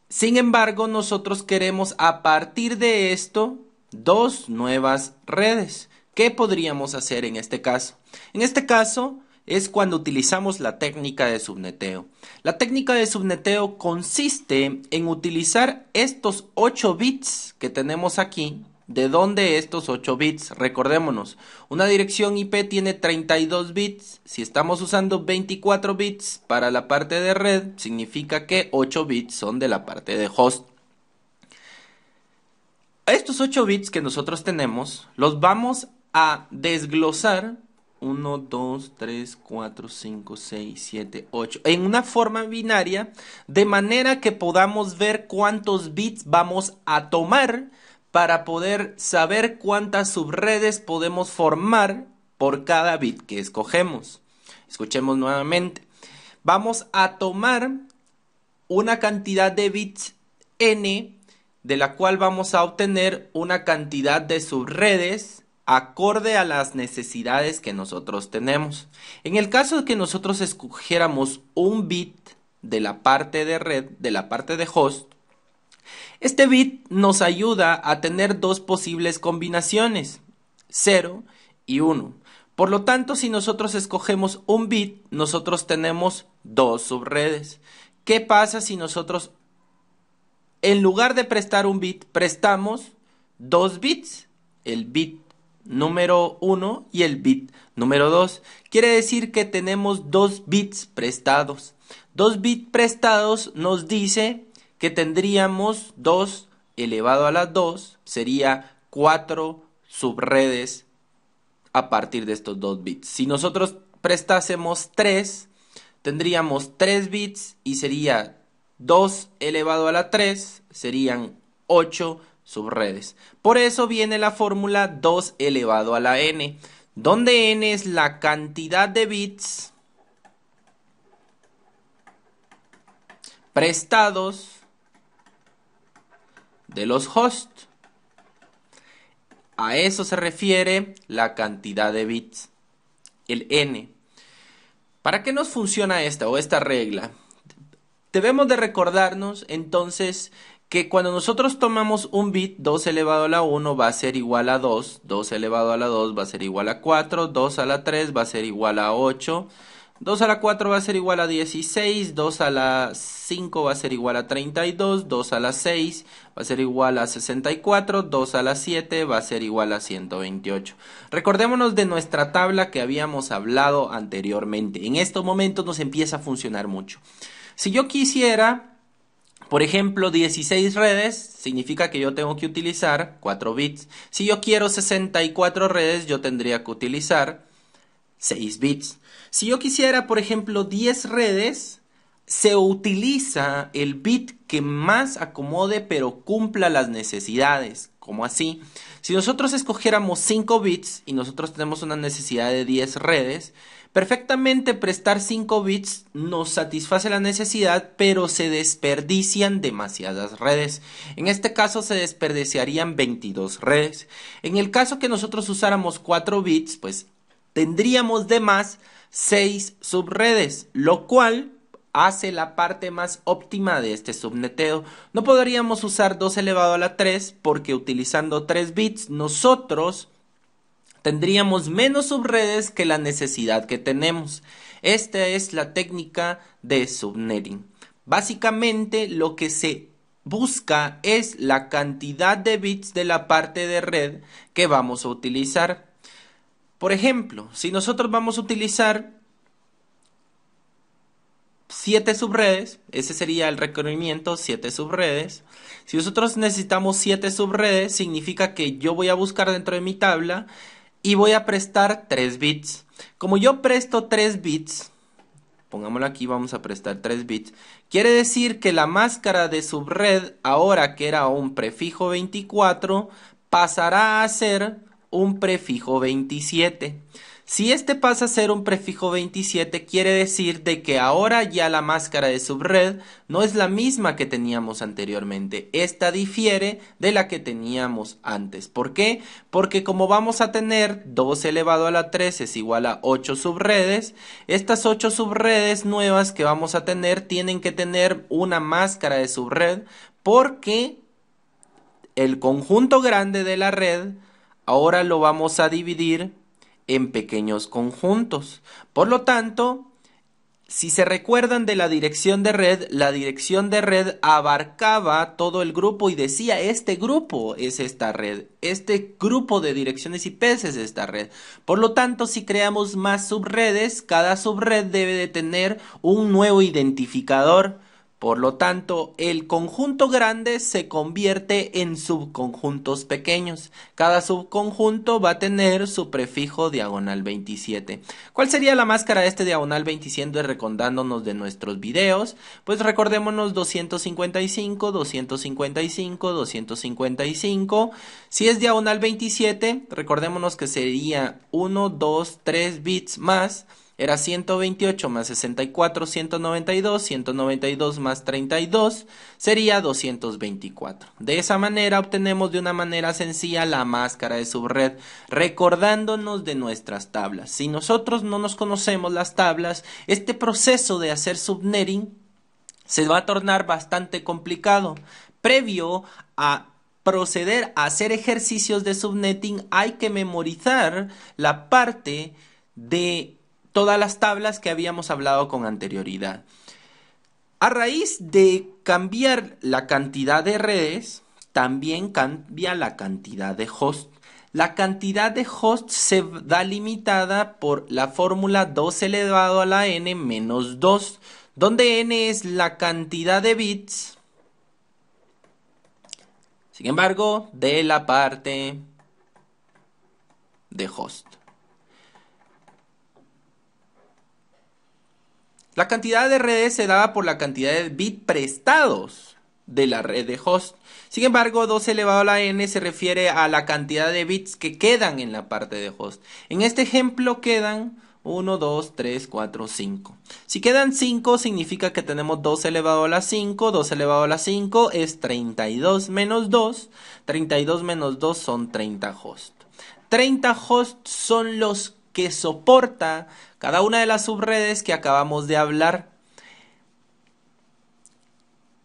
Sin embargo, nosotros queremos a partir de esto dos nuevas redes. ¿Qué podríamos hacer en este caso? En este caso es cuando utilizamos la técnica de subneteo. La técnica de subneteo consiste en utilizar estos 8 bits que tenemos aquí. ¿De dónde estos 8 bits? Recordémonos, una dirección IP tiene 32 bits. Si estamos usando 24 bits para la parte de red, significa que 8 bits son de la parte de host. Estos 8 bits que nosotros tenemos, los vamos a desglosar 1, 2, 3, 4, 5, 6, 7, 8 en una forma binaria, de manera que podamos ver cuántos bits vamos a tomar para poder saber cuántas subredes podemos formar por cada bit que escogemos. Escuchemos nuevamente. Vamos a tomar una cantidad de bits n, de la cual vamos a obtener una cantidad de subredes acorde a las necesidades que nosotros tenemos. En el caso de que nosotros escogiéramos un bit de la parte de red, de la parte de host, este bit nos ayuda a tener dos posibles combinaciones, 0 y 1. Por lo tanto, si nosotros escogemos un bit, nosotros tenemos dos subredes. ¿Qué pasa si nosotros, en lugar de prestar un bit, prestamos dos bits? El bit número 1 y el bit número 2. Quiere decir que tenemos dos bits prestados. Dos bits prestados nos dice que tendríamos 2 elevado a la 2, sería 4 subredes a partir de estos 2 bits. Si nosotros prestásemos 3, tendríamos 3 bits y sería 2 elevado a la 3, serían 8 subredes. Por eso viene la fórmula 2 elevado a la n, donde n es la cantidad de bits prestados de los hosts. A eso se refiere la cantidad de bits, el n. ¿Para qué nos funciona esta regla? Debemos de recordarnos entonces que cuando nosotros tomamos un bit, 2 elevado a la 1 va a ser igual a 2, 2 elevado a la 2 va a ser igual a 4, 2 a la 3 va a ser igual a 8, 2 a la 4 va a ser igual a 16, 2 a la 5 va a ser igual a 32, 2 a la 6 va a ser igual a 64, 2 a la 7 va a ser igual a 128. Recordémonos de nuestra tabla que habíamos hablado anteriormente. En estos momentos nos empieza a funcionar mucho. Si yo quisiera, por ejemplo, 16 redes, significa que yo tengo que utilizar 4 bits. Si yo quiero 64 redes, yo tendría que utilizar 6 bits. Si yo quisiera, por ejemplo, 10 redes, se utiliza el bit que más acomode pero cumpla las necesidades. ¿Cómo así? Si nosotros escogiéramos 5 bits y nosotros tenemos una necesidad de 10 redes, perfectamente prestar 5 bits nos satisface la necesidad, pero se desperdician demasiadas redes. En este caso se desperdiciarían 22 redes. En el caso que nosotros usáramos 4 bits, pues tendríamos de más 6 subredes, lo cual hace la parte más óptima de este subneteo. No podríamos usar 2 elevado a la 3 porque utilizando 3 bits nosotros tendríamos menos subredes que la necesidad que tenemos. Esta es la técnica de subnetting. Básicamente lo que se busca es la cantidad de bits de la parte de red que vamos a utilizar. Por ejemplo, si nosotros vamos a utilizar 7 subredes, ese sería el requerimiento, 7 subredes. Si nosotros necesitamos 7 subredes, significa que yo voy a buscar dentro de mi tabla y voy a prestar 3 bits. Como yo presto 3 bits, pongámoslo aquí, vamos a prestar 3 bits, quiere decir que la máscara de subred, ahora que era un prefijo 24, pasará a ser un prefijo 27. Si este pasa a ser un prefijo 27, quiere decir de que ahora ya la máscara de subred no es la misma que teníamos anteriormente. Esta difiere de la que teníamos antes. ¿Por qué? Porque como vamos a tener 2 elevado a la 3 es igual a 8 subredes, estas 8 subredes nuevas que vamos a tener tienen que tener una máscara de subred porque el conjunto grande de la red ahora lo vamos a dividir en pequeños conjuntos. Por lo tanto, si se recuerdan de la dirección de red abarcaba todo el grupo y decía este grupo es esta red, este grupo de direcciones IP es esta red. Por lo tanto, si creamos más subredes, cada subred debe de tener un nuevo identificador. Por lo tanto, el conjunto grande se convierte en subconjuntos pequeños. Cada subconjunto va a tener su prefijo diagonal 27. ¿Cuál sería la máscara de este diagonal 27 recordándonos de nuestros videos? Pues recordémonos 255, 255, 255. Si es diagonal 27, recordémonos que sería 1, 2, 3 bits más. Era 128 más 64, 192, 192 más 32, sería 224. De esa manera obtenemos de una manera sencilla la máscara de subred, recordándonos de nuestras tablas. Si nosotros no nos conocemos las tablas, este proceso de hacer subnetting se va a tornar bastante complicado. Previo a proceder a hacer ejercicios de subnetting, hay que memorizar la parte de todas las tablas que habíamos hablado con anterioridad. A raíz de cambiar la cantidad de redes, también cambia la cantidad de hosts. La cantidad de hosts se da limitada por la fórmula 2 elevado a la n menos 2, donde n es la cantidad de bits, sin embargo, de la parte de host. La cantidad de redes se daba por la cantidad de bits prestados de la red de host. Sin embargo, 2 elevado a la n se refiere a la cantidad de bits que quedan en la parte de host. En este ejemplo quedan 1, 2, 3, 4, 5. Si quedan 5 significa que tenemos 2 elevado a la 5. 2 elevado a la 5 es 32 menos 2. 32 menos 2 son 30 hosts. 30 hosts son los que soporta cada una de las subredes que acabamos de hablar.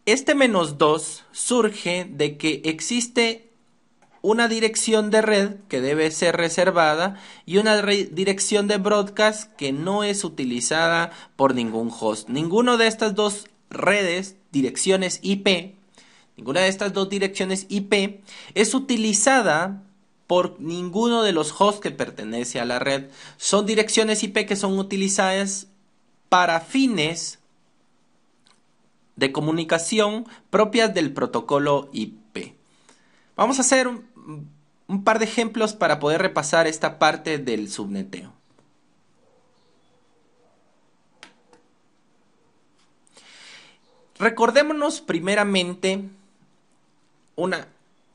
Este menos 2 surge de que existe una dirección de red que debe ser reservada y una dirección de broadcast que no es utilizada por ningún host. Ninguna de estas dos redes, direcciones IP, ninguna de estas dos direcciones IP es utilizada por ninguno de los hosts que pertenece a la red. Son direcciones IP que son utilizadas para fines de comunicación propias del protocolo IP. Vamos a hacer un par de ejemplos para poder repasar esta parte del subneteo. Recordémonos primeramente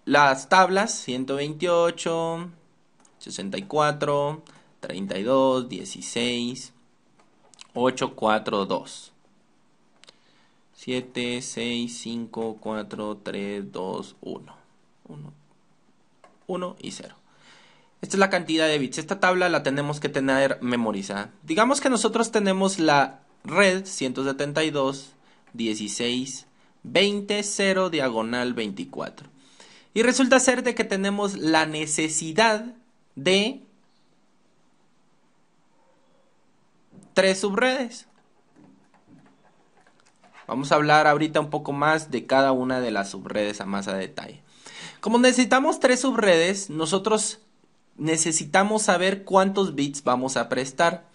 las tablas 128, 64, 32, 16, 8, 4, 2. 7, 6, 5, 4, 3, 2, 1. 1 y 0. Esta es la cantidad de bits. Esta tabla la tenemos que tener memorizada. Digamos que nosotros tenemos la red 172, 16, 20, 0, diagonal 24. Y resulta ser de que tenemos la necesidad de 3 subredes. Vamos a hablar ahorita un poco más de cada una de las subredes a más a detalle. Como necesitamos 3 subredes, nosotros necesitamos saber cuántos bits vamos a prestar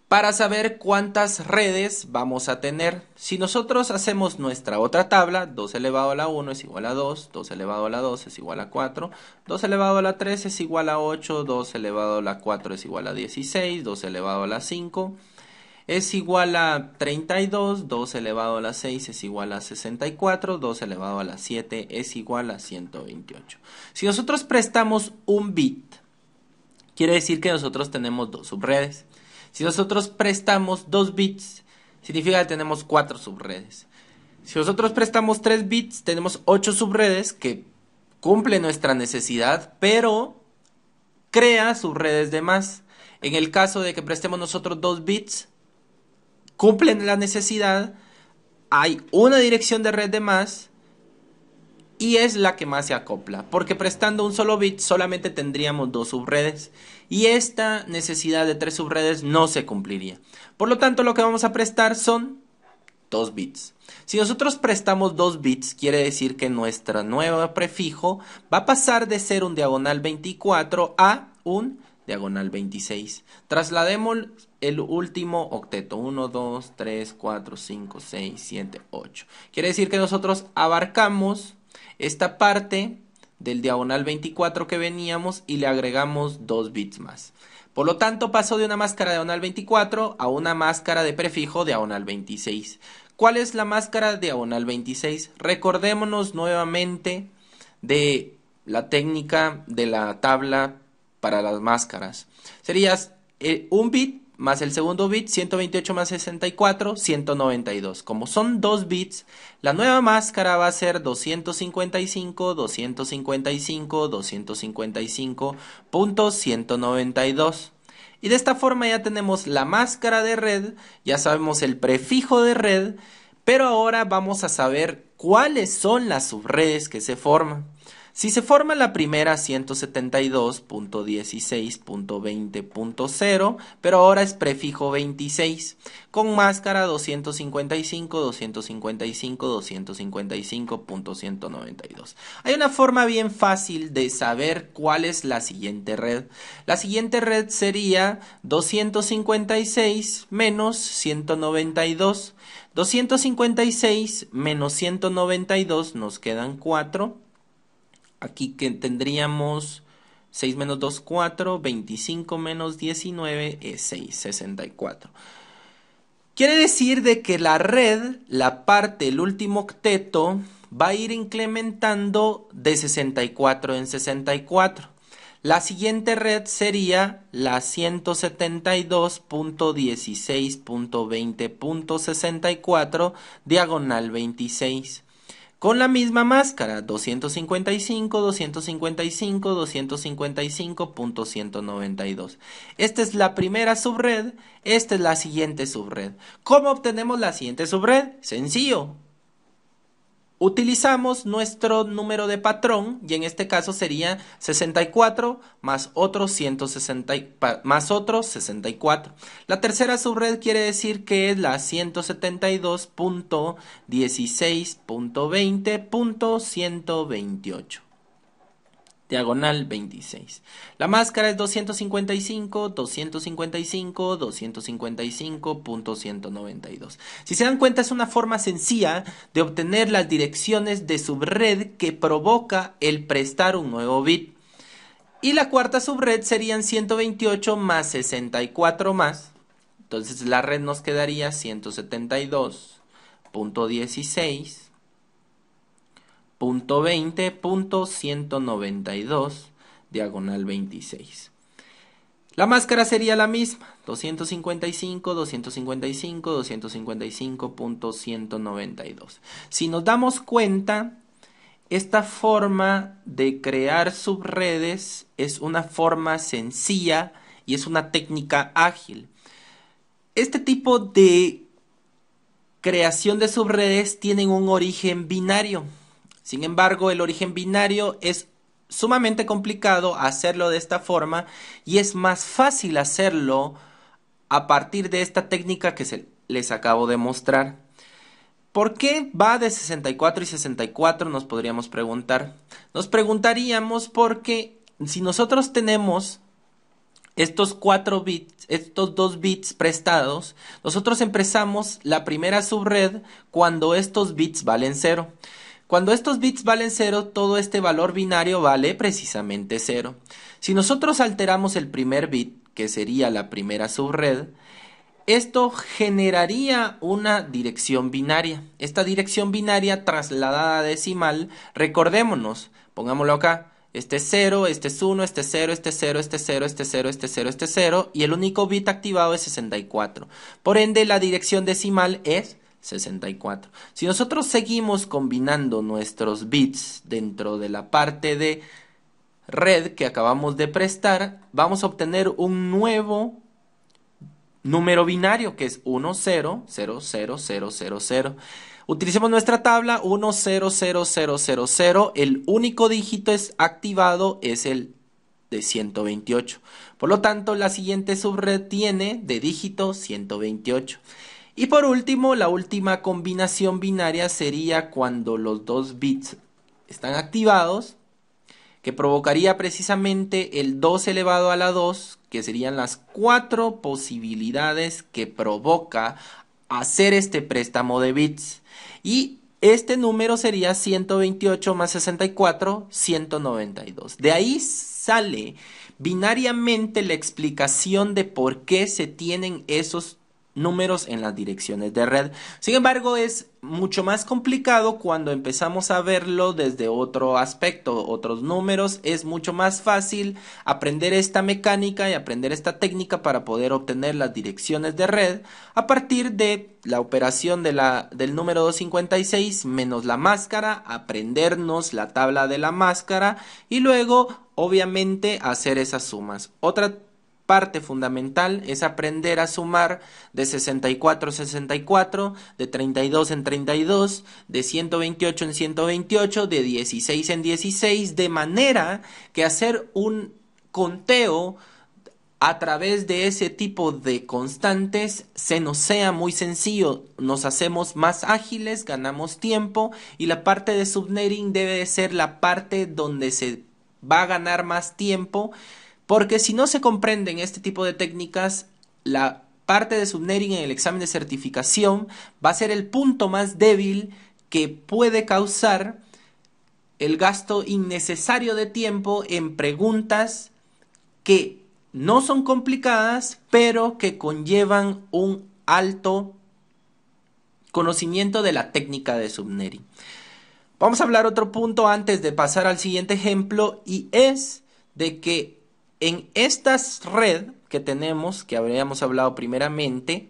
para saber cuántas redes vamos a tener. Si nosotros hacemos nuestra otra tabla, 2 elevado a la 1 es igual a 2, 2 elevado a la 2 es igual a 4, 2 elevado a la 3 es igual a 8, 2 elevado a la 4 es igual a 16, 2 elevado a la 5 es igual a 32, 2 elevado a la 6 es igual a 64, 2 elevado a la 7 es igual a 128. Si nosotros prestamos un bit, quiere decir que nosotros tenemos 2 subredes. Si nosotros prestamos 2 bits, significa que tenemos 4 subredes. Si nosotros prestamos 3 bits, tenemos 8 subredes que cumplen nuestra necesidad, pero crea subredes de más. En el caso de que prestemos nosotros 2 bits, cumplen la necesidad, hay una dirección de red de más y es la que más se acopla, porque prestando un solo bit solamente tendríamos 2 subredes y esta necesidad de 3 subredes no se cumpliría. Por lo tanto, lo que vamos a prestar son 2 bits. Si nosotros prestamos 2 bits, quiere decir que nuestro nuevo prefijo va a pasar de ser un diagonal 24 a un diagonal 26. Traslademos el último octeto, 1, 2, 3, 4, 5, 6, 7, 8. Quiere decir que nosotros abarcamos esta parte del diagonal 24 que veníamos y le agregamos 2 bits más. Por lo tanto, pasó de una máscara diagonal 24 a una máscara de prefijo diagonal 26. ¿Cuál es la máscara diagonal 26? Recordémonos nuevamente de la técnica de la tabla para las máscaras. Sería un bit más el segundo bit, 128 más 64, 192. Como son 2 bits, la nueva máscara va a ser 255, 255, 255.192. Y de esta forma ya tenemos la máscara de red, ya sabemos el prefijo de red, pero ahora vamos a saber cuáles son las subredes que se forman. Si se forma la primera 172.16.20.0, pero ahora es prefijo 26, con máscara 255, 255, 255.192. Hay una forma bien fácil de saber cuál es la siguiente red. La siguiente red sería 256 menos 192. 256 menos 192 nos quedan 4. Aquí que tendríamos 6 menos 2, 4, 25 menos 19 es 6, 64. Quiere decir de que la red, la parte, el último octeto, va a ir incrementando de 64 en 64. La siguiente red sería la 172.16.20.64 diagonal 26. Con la misma máscara, 255, 255, 255.192. Esta es la primera subred, esta es la siguiente subred. ¿Cómo obtenemos la siguiente subred? Sencillo. Utilizamos nuestro número de patrón y en este caso sería 64 más otros 64. La tercera subred quiere decir que es la 172.16.20.128. Diagonal 26. La máscara es 255, 255, 255.192. Si se dan cuenta, es una forma sencilla de obtener las direcciones de subred que provoca el prestar un nuevo bit. Y la cuarta subred serían 128 más 64 más. Entonces la red nos quedaría 172 punto 16, punto 20, punto 192, diagonal 26. La máscara sería la misma, 255, 255, 255.192. Si nos damos cuenta, esta forma de crear subredes es una forma sencilla y es una técnica ágil. Este tipo de creación de subredes tienen un origen binario. Sin embargo, el origen binario es sumamente complicado hacerlo de esta forma y es más fácil hacerlo a partir de esta técnica que les acabo de mostrar. ¿Por qué va de 64 y 64? Nos podríamos preguntar. Nos preguntaríamos porque si nosotros tenemos estos 4 bits, estos 2 bits prestados, nosotros empezamos la primera subred cuando estos bits valen 0. Cuando estos bits valen 0, todo este valor binario vale precisamente 0. Si nosotros alteramos el primer bit, que sería la primera subred, esto generaría una dirección binaria. Esta dirección binaria trasladada a decimal, recordémonos, pongámoslo acá, este es 0, este es 1, este es 0, este es 0, este es 0, este es 0, este es 0, este es 0, y el único bit activado es 64. Por ende, la dirección decimal es 64. Si nosotros seguimos combinando nuestros bits dentro de la parte de red que acabamos de prestar, vamos a obtener un nuevo número binario que es 1, 0, 0, 0, 0, 0, 0. Utilicemos nuestra tabla 1, 0, 0, 0, 0, 0. El único dígito activado es el de 128. Por lo tanto, la siguiente subred tiene de dígito 128. Y por último, la última combinación binaria sería cuando los 2 bits están activados, que provocaría precisamente el 2 elevado a la 2, que serían las 4 posibilidades que provoca hacer este préstamo de bits. Y este número sería 128 más 64, 192. De ahí sale binariamente la explicación de por qué se tienen esos números en las direcciones de red. Sin embargo, es mucho más complicado cuando empezamos a verlo desde otro aspecto, otros números. Es mucho más fácil aprender esta mecánica y aprender esta técnica para poder obtener las direcciones de red a partir de la operación del número 256 menos la máscara, aprendernos la tabla de la máscara y luego, obviamente, hacer esas sumas. Otra parte fundamental es aprender a sumar de 64 en 64, de 32 en 32, de 128 en 128, de 16 en 16, de manera que hacer un conteo a través de ese tipo de constantes se nos sea muy sencillo, nos hacemos más ágiles, ganamos tiempo y la parte de subnetting debe de ser la parte donde se va a ganar más tiempo. Porque si no se comprenden este tipo de técnicas, la parte de subnetting en el examen de certificación va a ser el punto más débil que puede causar el gasto innecesario de tiempo en preguntas que no son complicadas, pero que conllevan un alto conocimiento de la técnica de subnetting. Vamos a hablar otro punto antes de pasar al siguiente ejemplo y es de que en esta red que tenemos, que habríamos hablado primeramente,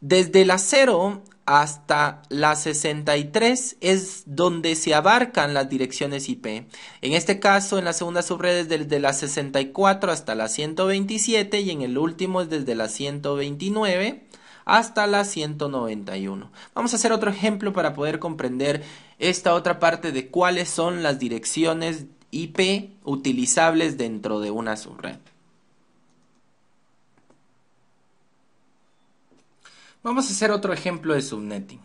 desde la 0 hasta la 63 es donde se abarcan las direcciones IP. En este caso, en la segunda subred es desde la 64 hasta la 127 y en el último es desde la 129 hasta la 191. Vamos a hacer otro ejemplo para poder comprender esta otra parte de cuáles son las direcciones IP utilizables dentro de una subred. Vamos a hacer otro ejemplo de subnetting.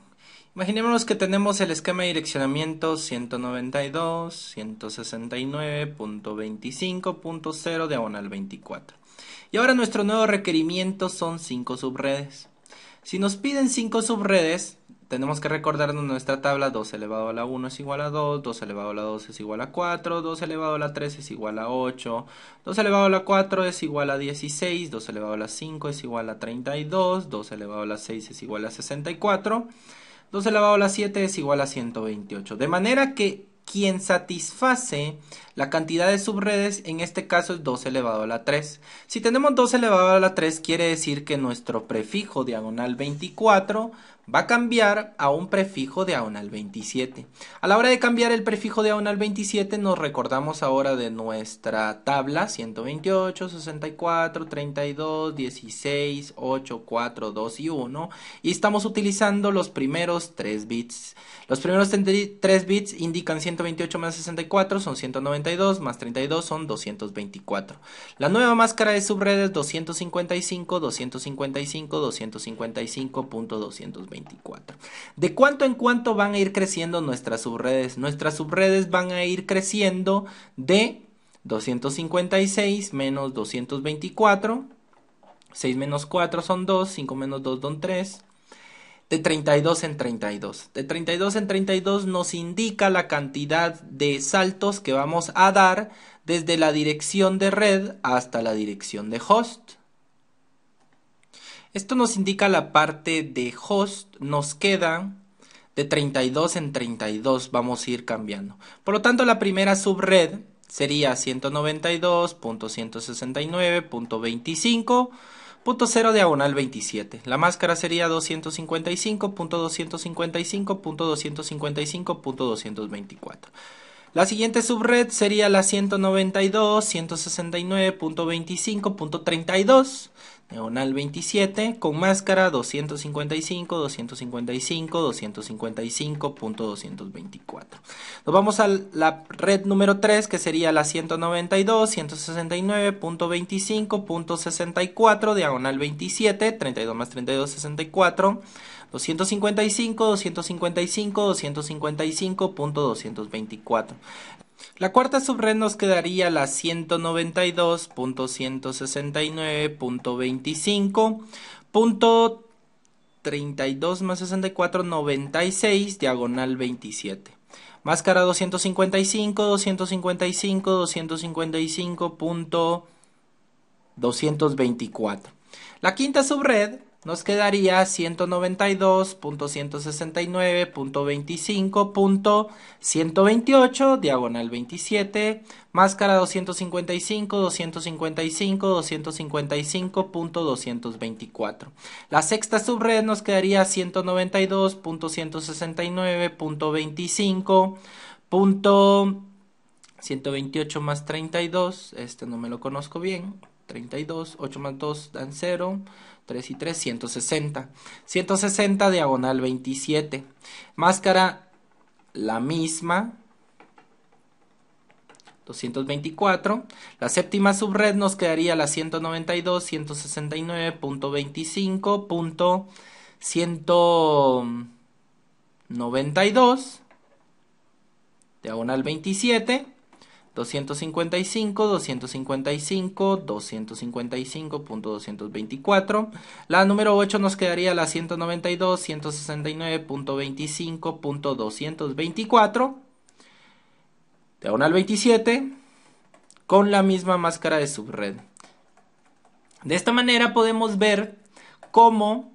Imaginémonos que tenemos el esquema de direccionamiento 192, 169.25.0 diagonal 24. Y ahora nuestro nuevo requerimiento son 5 subredes. Si nos piden 5 subredes, tenemos que recordarnos nuestra tabla. 2 elevado a la 1 es igual a 2, 2 elevado a la 2 es igual a 4, 2 elevado a la 3 es igual a 8, 2 elevado a la 4 es igual a 16, 2 elevado a la 5 es igual a 32, 2 elevado a la 6 es igual a 64. 2 elevado a la 7 es igual a 128. De manera que quien satisface la cantidad de subredes en este caso es 2 elevado a la 3. Si tenemos 2 elevado a la 3 quiere decir que nuestro prefijo diagonal 24 va a cambiar a un prefijo diagonal 27. A la hora de cambiar el prefijo diagonal 27 nos recordamos ahora de nuestra tabla 128, 64, 32, 16, 8, 4, 2 y 1 y estamos utilizando los primeros 3 bits. Los primeros 3 bits indican 128 más 64 son 192 más 32 son 224. La nueva máscara de subredes 255, 255, 255.224. ¿De cuánto en cuánto van a ir creciendo nuestras subredes? Nuestras subredes van a ir creciendo de 256 menos 224. 6 menos 4 son 2, 5 menos 2 son 3. De 32 en 32. De 32 en 32 nos indica la cantidad de saltos que vamos a dar desde la dirección de red hasta la dirección de host. Esto nos indica la parte de host, nos queda de 32 en 32, vamos a ir cambiando. Por lo tanto, la primera subred sería 192.169.25.0 diagonal 27. La máscara sería 255.255.255.224. La siguiente subred sería la 192.169.25.32 diagonal 27 con máscara 255, 255, 255.224. Nos vamos a la red número 3 que sería la 192, 169.25.64 diagonal 27, 32 más 32, 64. 255, 255, 255.224. La cuarta subred nos quedaría la 192.169.25.32 más 64, 96, diagonal 27. Máscara 255, 255, 255.224. La quinta subred nos quedaría 192.169.25.128, diagonal 27, máscara 255, 255, 255.224. La sexta subred nos quedaría 192.169.25. 128 más 32, este no me lo conozco bien, 32, 8 más 2 dan 0, 3 y 3, 160. 160 diagonal 27. Máscara la misma, 224. La séptima subred nos quedaría la 192, 169.25.192, diagonal 27. 255, 255, 255.224. La número 8 nos quedaría la 192, 169.25.224. Diagonal 27 con la misma máscara de subred. De esta manera podemos ver cómo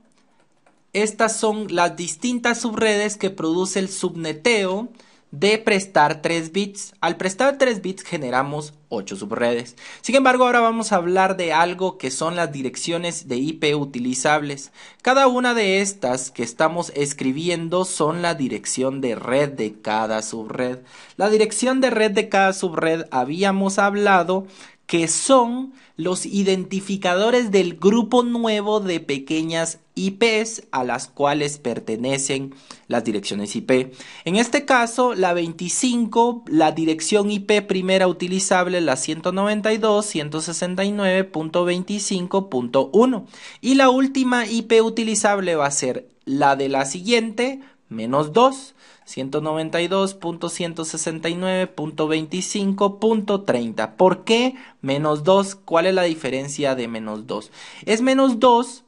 estas son las distintas subredes que produce el subneteo de prestar 3 bits. Al prestar 3 bits generamos 8 subredes. Sin embargo, ahora vamos a hablar de algo que son las direcciones de IP utilizables. Cada una de estas que estamos escribiendo son la dirección de red de cada subred. La dirección de red de cada subred habíamos hablado que son los identificadores del grupo nuevo de pequeñas IPs a las cuales pertenecen las direcciones IP. En este caso, la 25, la dirección IP primera utilizable es la 192.169.25.1 y la última IP utilizable va a ser la de la siguiente, menos 2. 192.169.25.30. ¿Por qué menos 2? ¿Cuál es la diferencia de menos 2? Es menos 2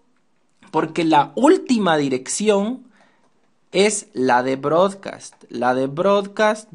porque la última dirección es la de broadcast. La de broadcast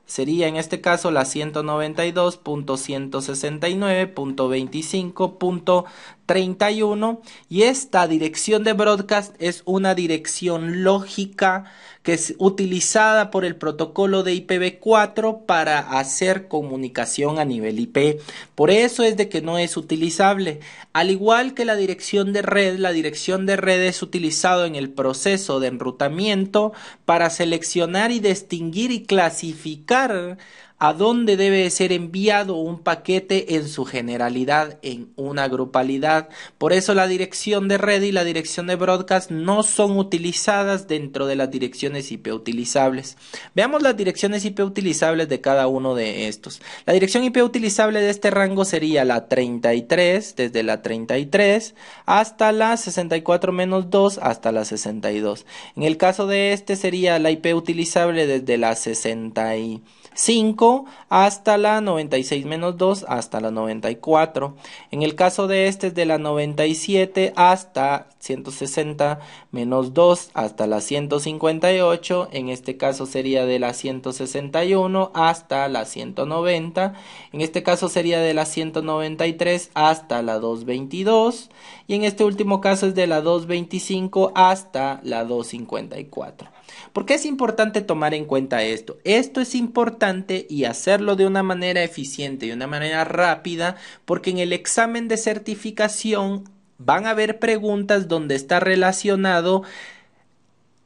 sería en este caso la 192.169.25.30 31 y esta dirección de broadcast es una dirección lógica que es utilizada por el protocolo de IPv4 para hacer comunicación a nivel IP. Por eso es de que no es utilizable. Al igual que la dirección de red es utilizado en el proceso de enrutamiento para seleccionar y distinguir y clasificar a dónde debe ser enviado un paquete en su generalidad, en una grupalidad. Por eso la dirección de red y la dirección de broadcast no son utilizadas dentro de las direcciones IP utilizables. Veamos las direcciones IP utilizables de cada uno de estos. La dirección IP utilizable de este rango sería la 33, desde la 33 hasta la 64-2 hasta la 62. En el caso de este sería la IP utilizable desde la 65 hasta la 96-2 hasta la 94. En el caso de este es de la 97 hasta 160-2 hasta la 158. En este caso sería de la 161 hasta la 190. En este caso sería de la 193 hasta la 222. Y en este último caso es de la 225 hasta la 254. ¿Por qué es importante tomar en cuenta esto? Esto es importante y hacerlo de una manera eficiente y de una manera rápida, porque en el examen de certificación van a haber preguntas donde está relacionado.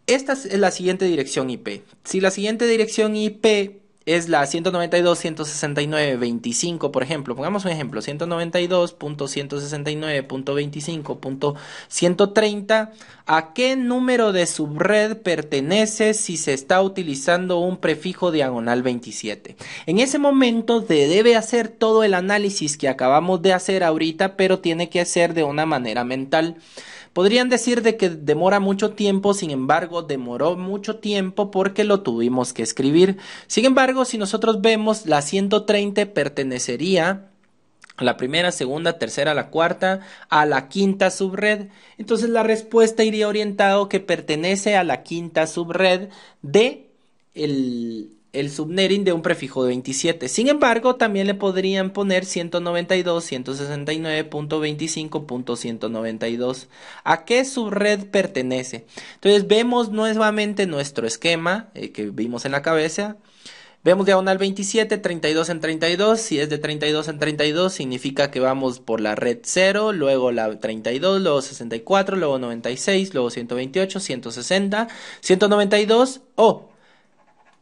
Esta es la siguiente dirección IP. Si la siguiente dirección IP es la 192.169.25, por ejemplo, pongamos un ejemplo, 192.169.25.130, ¿a qué número de subred pertenece si se está utilizando un prefijo diagonal 27? En ese momento debe hacer todo el análisis que acabamos de hacer ahorita, pero tiene que hacer de una manera mental. Podrían decir de que demora mucho tiempo, sin embargo, demoró mucho tiempo porque lo tuvimos que escribir. Sin embargo, si nosotros vemos, la 130 pertenecería a la primera, segunda, tercera, la cuarta, a la quinta subred. Entonces la respuesta iría orientado que pertenece a la quinta subred de el subnetting de un prefijo de 27. Sin embargo, también le podrían poner 192.169.25.192. ¿A qué subred pertenece? Entonces vemos nuevamente nuestro esquema que vimos en la cabeza. Vemos diagonal 27, 32 en 32. Si es de 32 en 32, significa que vamos por la red 0, luego la 32, luego 64, luego 96, luego 128, 160, 192 o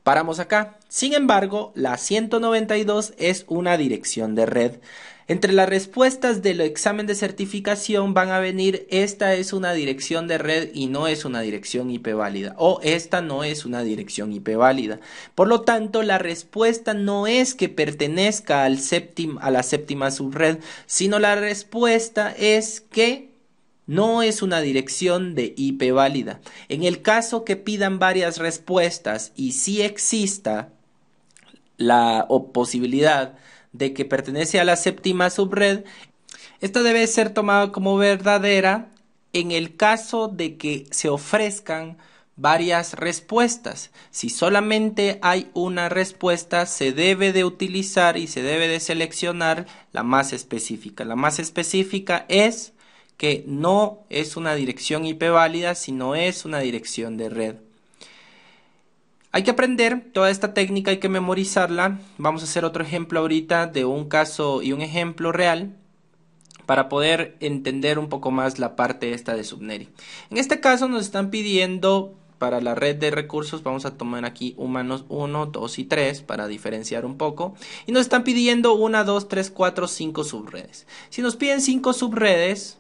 paramos acá. Sin embargo, la 192 es una dirección de red. Entre las respuestas del examen de certificación van a venir: esta es una dirección de red y no es una dirección IP válida, o esta no es una dirección IP válida. Por lo tanto, la respuesta no es que pertenezca a la séptima subred, sino la respuesta es que no es una dirección de IP válida. En el caso que pidan varias respuestas y sí exista la posibilidad de que pertenece a la séptima subred, esta debe ser tomada como verdadera en el caso de que se ofrezcan varias respuestas. Si solamente hay una respuesta, se debe de utilizar y se debe de seleccionar la más específica. La más específica es que no es una dirección IP válida, sino es una dirección de red. Hay que aprender toda esta técnica, hay que memorizarla. Vamos a hacer otro ejemplo ahorita de un caso y un ejemplo real para poder entender un poco más la parte esta de subnetting. En este caso nos están pidiendo para la red de recursos, vamos a tomar aquí humanos 1, 2 y 3 para diferenciar un poco. Y nos están pidiendo 1, 2, 3, 4, 5 subredes. Si nos piden 5 subredes,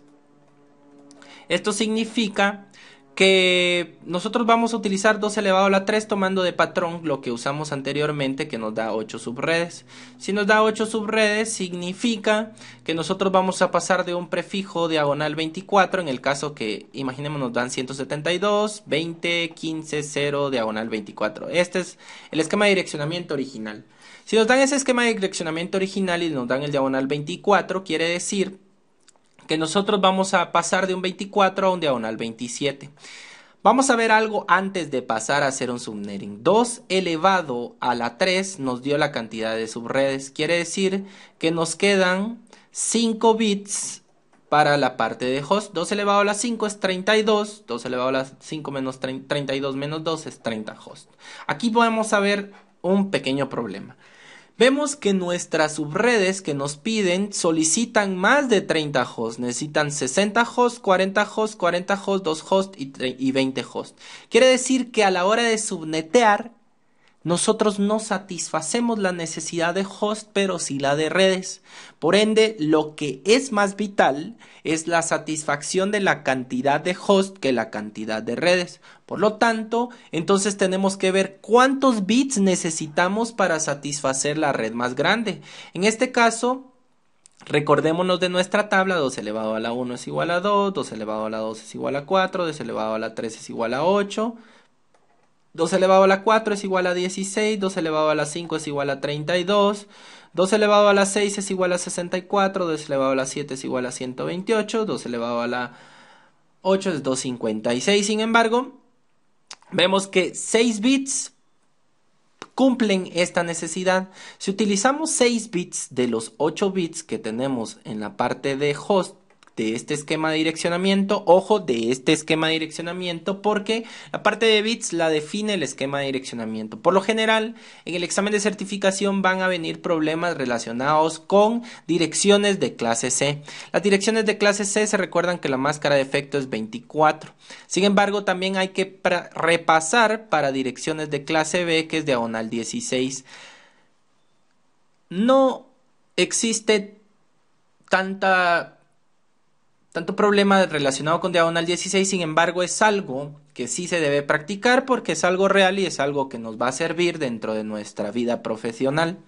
esto significa que nosotros vamos a utilizar 2 elevado a la 3 tomando de patrón lo que usamos anteriormente, que nos da 8 subredes. Si nos da 8 subredes, significa que nosotros vamos a pasar de un prefijo diagonal 24, en el caso que, imaginemos, nos dan 172, 20, 15, 0, diagonal 24. Este es el esquema de direccionamiento original. Si nos dan ese esquema de direccionamiento original y nos dan el diagonal 24, quiere decir que nosotros vamos a pasar de un 24 a un diagonal 27. Vamos a ver algo antes de pasar a hacer un subnetting. 2 elevado a la 3 nos dio la cantidad de subredes. Quiere decir que nos quedan 5 bits para la parte de host. 2 elevado a la 5 es 32. 2 elevado a la 5 menos 32 menos 2 es 30 host. Aquí podemos saber un pequeño problema. Vemos que nuestras subredes que nos piden solicitan más de 30 hosts. Necesitan 60 hosts, 40 hosts, 40 hosts, 2 hosts y 20 hosts. Quiere decir que a la hora de subnetear, nosotros no satisfacemos la necesidad de host, pero sí la de redes. Por ende, lo que es más vital es la satisfacción de la cantidad de host que la cantidad de redes. Por lo tanto, entonces tenemos que ver cuántos bits necesitamos para satisfacer la red más grande. En este caso, recordémonos de nuestra tabla. 2 elevado a la 1 es igual a 2, 2 elevado a la 2 es igual a 4, 2 elevado a la 3 es igual a 8. 2 elevado a la 4 es igual a 16, 2 elevado a la 5 es igual a 32, 2 elevado a la 6 es igual a 64, 2 elevado a la 7 es igual a 128, 2 elevado a la 8 es 256. Sin embargo, vemos que 6 bits cumplen esta necesidad. Si utilizamos 6 bits de los 8 bits que tenemos en la parte de host, de este esquema de direccionamiento, ojo, de este esquema de direccionamiento, porque la parte de bits la define el esquema de direccionamiento. Por lo general, en el examen de certificación van a venir problemas relacionados con direcciones de clase C. Las direcciones de clase C se recuerdan que la máscara de efecto es 24. Sin embargo, también hay que repasar para direcciones de clase B, que es diagonal 16. No existe tanto problema relacionado con diagonal 16, sin embargo es algo que sí se debe practicar porque es algo real y es algo que nos va a servir dentro de nuestra vida profesional.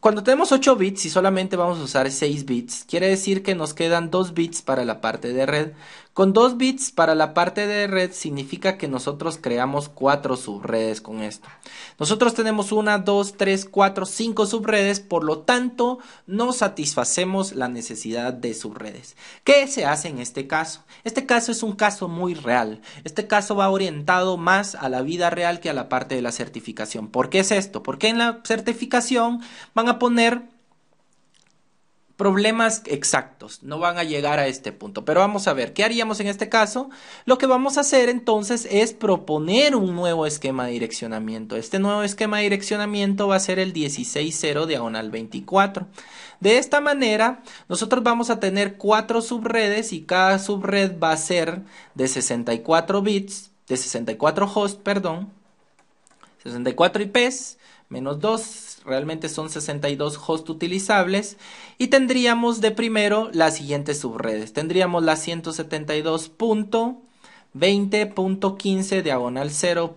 Cuando tenemos 8 bits y solamente vamos a usar 6 bits, quiere decir que nos quedan 2 bits para la parte de red. Con 2 bits para la parte de red significa que nosotros creamos 4 subredes con esto. Nosotros tenemos 1, 2, 3, 4, 5 subredes, por lo tanto no satisfacemos la necesidad de subredes. ¿Qué se hace en este caso? Este caso es un caso muy real. Este caso va orientado más a la vida real que a la parte de la certificación. ¿Por qué es esto? Porque en la certificación van a poner problemas exactos, no van a llegar a este punto, pero vamos a ver, ¿qué haríamos en este caso? Lo que vamos a hacer entonces es proponer un nuevo esquema de direccionamiento. Este nuevo esquema de direccionamiento va a ser el 16.0 diagonal 24. De esta manera, nosotros vamos a tener 4 subredes y cada subred va a ser de 64 bits, de 64 hosts, perdón, 64 IPs, menos 2, realmente son 62 hosts utilizables, y tendríamos de primero las siguientes subredes. Tendríamos la 172.20.15 diagonal 0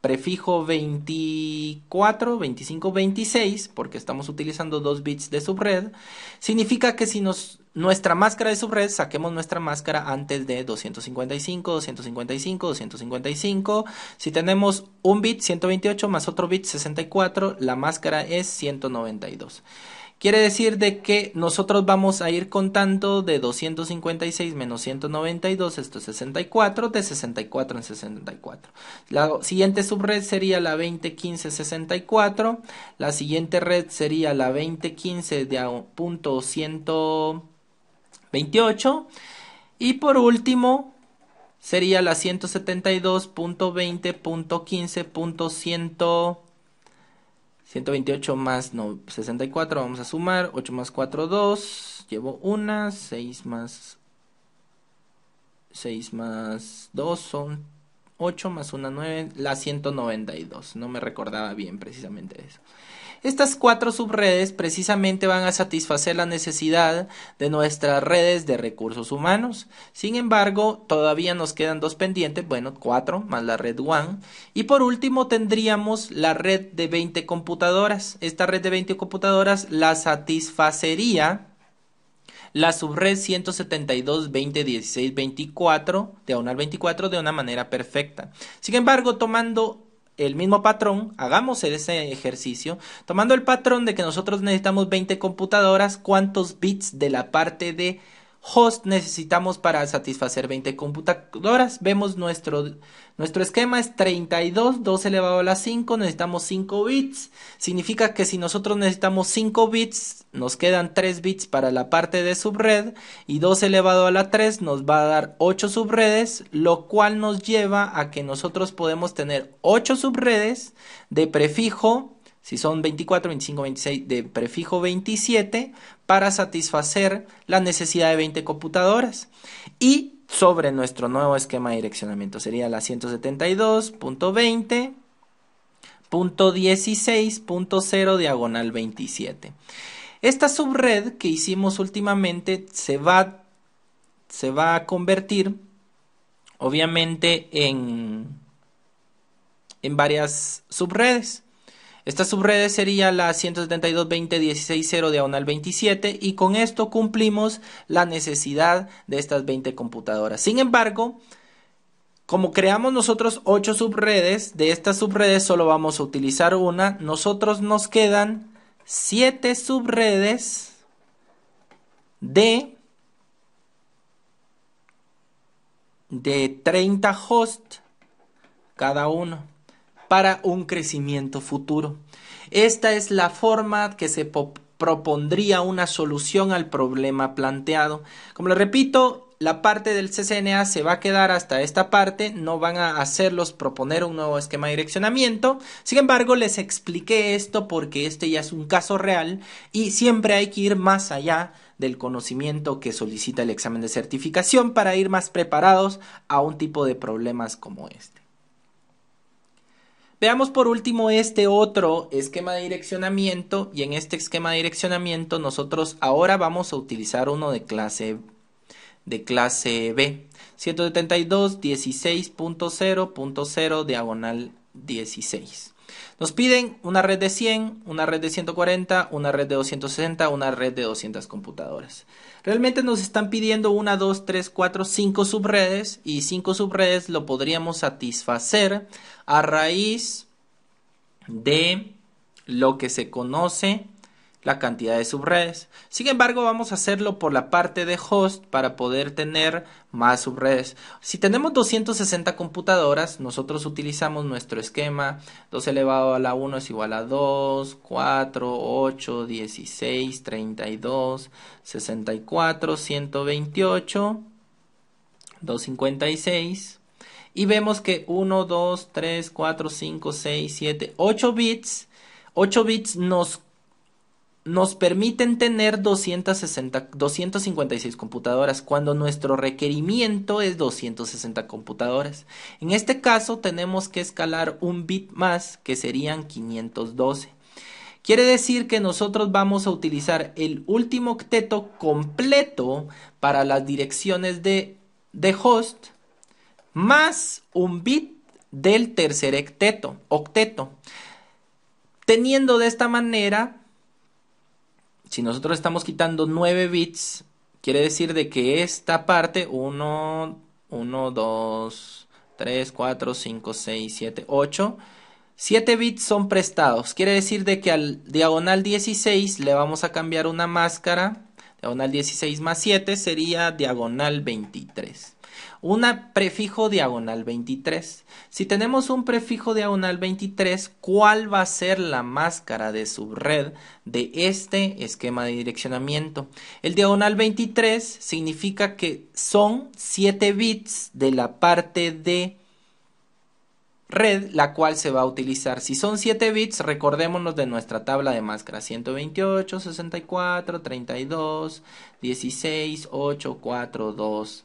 prefijo 24, 25, 26, porque estamos utilizando 2 bits de subred. Significa que si nuestra máscara de subred, saquemos nuestra máscara antes de 255, 255, 255. Si tenemos un bit, 128, más otro bit, 64, la máscara es 192. Quiere decir de que nosotros vamos a ir contando de 256 menos 192, esto es 64, de 64 en 64. La siguiente subred sería la 2015-64, la siguiente red sería la 2015.128 y por último sería la 172.20.15.100. 128 más 64, vamos a sumar, 8 más 4, 2, llevo 1, 6 más 2 son 8 más 1, 9, la 192, no me recordaba bien precisamente eso. Estas 4 subredes precisamente van a satisfacer la necesidad de nuestras redes de recursos humanos. Sin embargo, todavía nos quedan 2 pendientes, bueno, 4 más la red WAN. Y por último tendríamos la red de 20 computadoras. Esta red de 20 computadoras la satisfacería la subred 172.20.16.24, diagonal 24, de una manera perfecta. Sin embargo, tomando el mismo patrón, hagamos ese ejercicio, tomando el patrón de que nosotros necesitamos 20 computadoras, ¿cuántos bits de la parte de host necesitamos para satisfacer 20 computadoras. Vemos nuestro esquema es 32, 2 elevado a la 5, necesitamos 5 bits. Significa que si nosotros necesitamos 5 bits, nos quedan 3 bits para la parte de subred y 2 elevado a la 3 nos va a dar 8 subredes, lo cual nos lleva a que nosotros podemos tener 8 subredes de prefijo, si son 24, 25, 26, de prefijo 27 para satisfacer la necesidad de 20 computadoras. Y sobre nuestro nuevo esquema de direccionamiento sería la 172.20.16.0 diagonal 27. Esta subred que hicimos últimamente se va a convertir obviamente en varias subredes. Esta subred sería la 172.20.16.0 diagonal 27 y con esto cumplimos la necesidad de estas 20 computadoras. Sin embargo, como creamos nosotros 8 subredes, de estas subredes solo vamos a utilizar una. Nosotros nos quedan 7 subredes de 30 hosts cada uno, para un crecimiento futuro. Esta es la forma que se propondría una solución al problema planteado. Como les repito, la parte del CCNA se va a quedar hasta esta parte, no van a hacerlos proponer un nuevo esquema de direccionamiento. Sin embargo, les expliqué esto porque este ya es un caso real y siempre hay que ir más allá del conocimiento que solicita el examen de certificación para ir más preparados a un tipo de problemas como este. Veamos por último este otro esquema de direccionamiento y en este esquema de direccionamiento nosotros ahora vamos a utilizar uno de clase B, 172.16.0.0 diagonal 16. Nos piden una red de 100, una red de 140, una red de 260, una red de 200 computadoras. Realmente nos están pidiendo 1, 2, 3, 4, 5 subredes y 5 subredes lo podríamos satisfacer a raíz de lo que se conoce la cantidad de subredes. Sin embargo, vamos a hacerlo por la parte de host para poder tener más subredes. Si tenemos 260 computadoras, nosotros utilizamos nuestro esquema 2 elevado a la 1 es igual a 2, 4, 8, 16, 32, 64, 128, 256. Y vemos que 1, 2, 3, 4, 5, 6, 7, 8 bits. 8 bits nos permiten tener 256 computadoras cuando nuestro requerimiento es 260 computadoras. En este caso tenemos que escalar un bit más que serían 512. Quiere decir que nosotros vamos a utilizar el último octeto completo para las direcciones de host más un bit del tercer octeto. Teniendo de esta manera, si nosotros estamos quitando 9 bits, quiere decir de que esta parte 1, 2, 3, 4, 5, 6, 7, 8, 7 bits son prestados. Quiere decir de que al diagonal 16 le vamos a cambiar una máscara. Diagonal 16 más 7 sería diagonal 23. Un prefijo diagonal 23. Si tenemos un prefijo diagonal 23, ¿cuál va a ser la máscara de subred de este esquema de direccionamiento? El diagonal 23 significa que son 7 bits de la parte de red, la cual se va a utilizar. Si son 7 bits, recordémonos de nuestra tabla de máscaras: 128, 64, 32, 16, 8, 4, 2.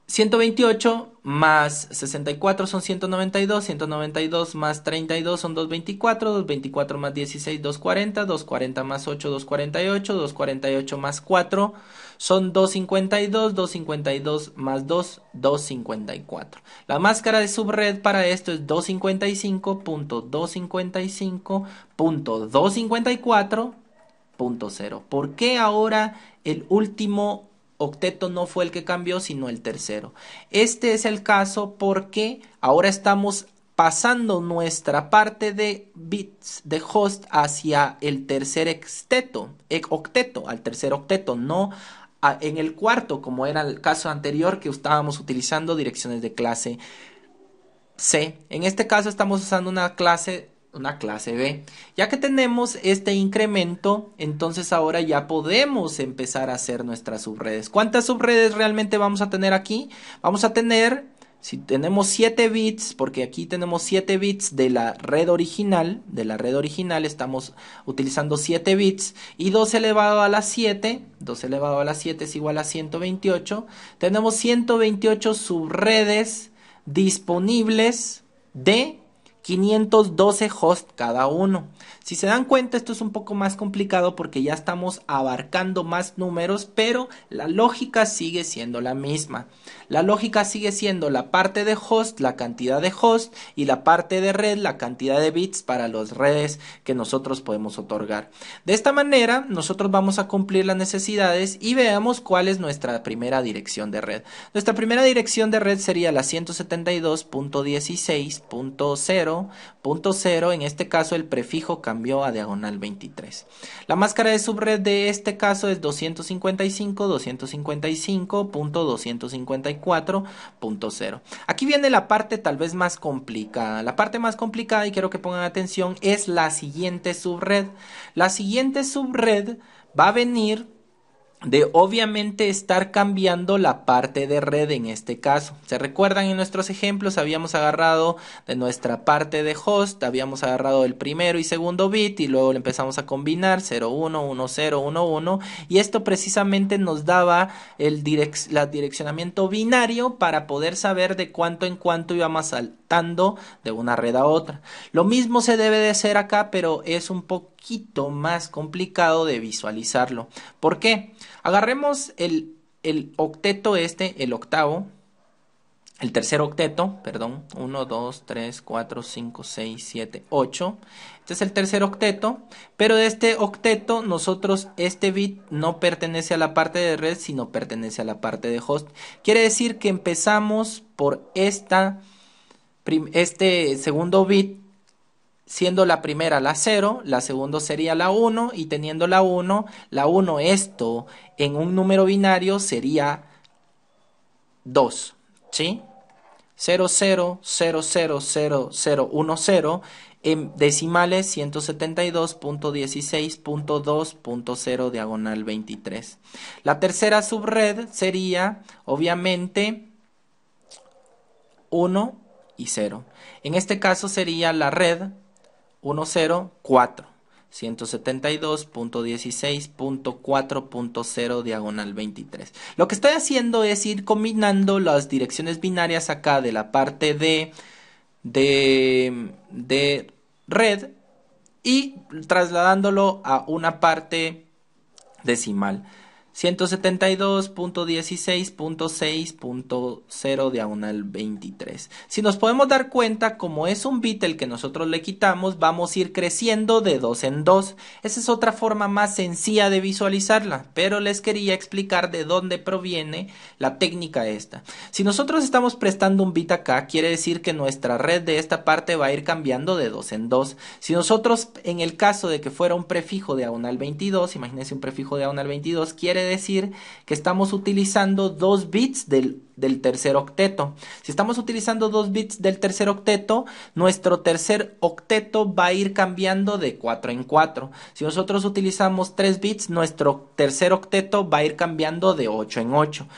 128 más 64 son 192, 192 más 32 son 224, 224 más 16, 240, 240 más 8, 248, 248 más 4 son 252, 252 más 2, 254. La máscara de subred para esto es 255.255.254.0. ¿Por qué ahora el último octeto no fue el que cambió, sino el tercero? Este es el caso porque ahora estamos pasando nuestra parte de bits de host hacia el tercer octeto, al tercer octeto, no en el cuarto, como era el caso anterior que estábamos utilizando direcciones de clase C. En este caso estamos usando una clase B. Ya que tenemos este incremento, entonces ahora ya podemos empezar a hacer nuestras subredes. ¿Cuántas subredes realmente vamos a tener aquí? Vamos a tener, si tenemos 7 bits, porque aquí tenemos 7 bits de la red original, estamos utilizando 7 bits, y 2 elevado a la 7, 2 elevado a la 7 es igual a 128. Tenemos 128 subredes disponibles de 512 hosts cada uno. Si se dan cuenta, esto es un poco más complicado porque ya estamos abarcando más números, pero la lógica sigue siendo la misma. La lógica sigue siendo la parte de host, la cantidad de host, y la parte de red, la cantidad de bits para las redes que nosotros podemos otorgar. De esta manera, nosotros vamos a cumplir las necesidades y veamos cuál es nuestra primera dirección de red. Nuestra primera dirección de red sería la 172.16.0.0. En este caso, el prefijo cambió a diagonal 23. La máscara de subred de este caso es 255.255.254.0. Aquí viene la parte tal vez más complicada. La parte más complicada, y quiero que pongan atención, es la siguiente subred. La siguiente subred va a venir de obviamente estar cambiando la parte de red en este caso. ¿Se recuerdan en nuestros ejemplos? Habíamos agarrado de nuestra parte de host, habíamos agarrado el primero y segundo bit y luego lo empezamos a combinar 0, 1, 1, 0, 1, 1, y esto precisamente nos daba el direccionamiento binario para poder saber de cuánto en cuánto íbamos saltando de una red a otra. Lo mismo se debe de hacer acá, pero es un poquito más complicado de visualizarlo. ¿Por qué? Agarremos el octeto el octavo, el tercer octeto, perdón, 1, 2, 3, 4, 5, 6, 7, 8. Este es el tercer octeto, pero de este octeto nosotros, este bit no pertenece a la parte de red, sino pertenece a la parte de host. Quiere decir que empezamos por este segundo bit, siendo la primera la 0, la segunda sería la 1, y teniendo la 1, esto en un número binario sería 2, ¿sí? 0, 0, 0, 0, 0, 0, 1, 0, en decimales 172.16.2.0 diagonal 23. La tercera subred sería, obviamente, 1 y 0. En este caso sería la red 104, 172.16.4.0 diagonal 23. Lo que estoy haciendo es ir combinando las direcciones binarias acá de la parte de red y trasladándolo a una parte decimal. 172.16.6.0 diagonal 23. Si nos podemos dar cuenta, como es un bit el que nosotros le quitamos, vamos a ir creciendo de 2 en 2. Esa es otra forma más sencilla de visualizarla, pero les quería explicar de dónde proviene la técnica esta. Si nosotros estamos prestando un bit acá, quiere decir que nuestra red de esta parte va a ir cambiando de 2 en 2. Si nosotros, en el caso de que fuera un prefijo diagonal 22, imagínense un prefijo diagonal 22, quiere decir que estamos utilizando 2 bits del tercer octeto. Si estamos utilizando 2 bits del tercer octeto, nuestro tercer octeto va a ir cambiando de 4 en 4. Si nosotros utilizamos 3 bits, nuestro tercer octeto va a ir cambiando de 8 en 8.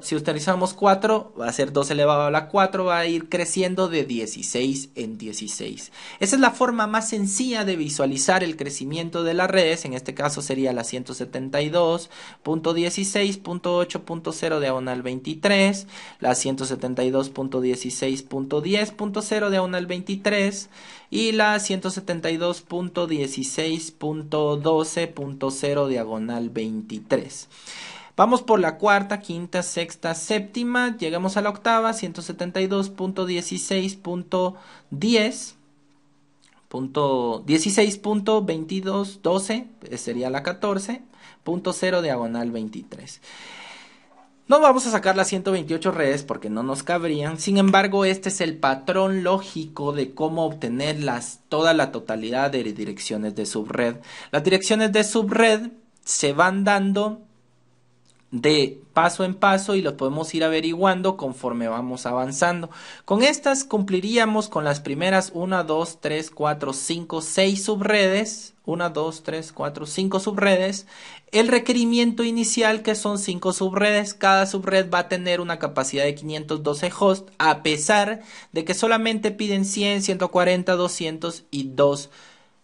Si utilizamos 4, va a ser 2 elevado a la 4, va a ir creciendo de 16 en 16. Esa es la forma más sencilla de visualizar el crecimiento de las redes. En este caso sería la 172.16.8.0 diagonal 23, la 172.16.10.0 diagonal 23 y la 172.16.12.0 diagonal 23. Vamos por la cuarta, quinta, sexta, séptima, llegamos a la octava, 172.16.2212 sería la 14.0 diagonal 23. No vamos a sacar las 128 redes porque no nos cabrían. Sin embargo, este es el patrón lógico de cómo obtener toda la totalidad de direcciones de subred. Las direcciones de subred se van dando de paso en paso y lo podemos ir averiguando conforme vamos avanzando. Con estas cumpliríamos con las primeras 1, 2, 3, 4, 5, 6 subredes. 1, 2, 3, 4, 5 subredes. El requerimiento inicial, que son 5 subredes. Cada subred va a tener una capacidad de 512 hosts, a pesar de que solamente piden 100, 140, 200 y 2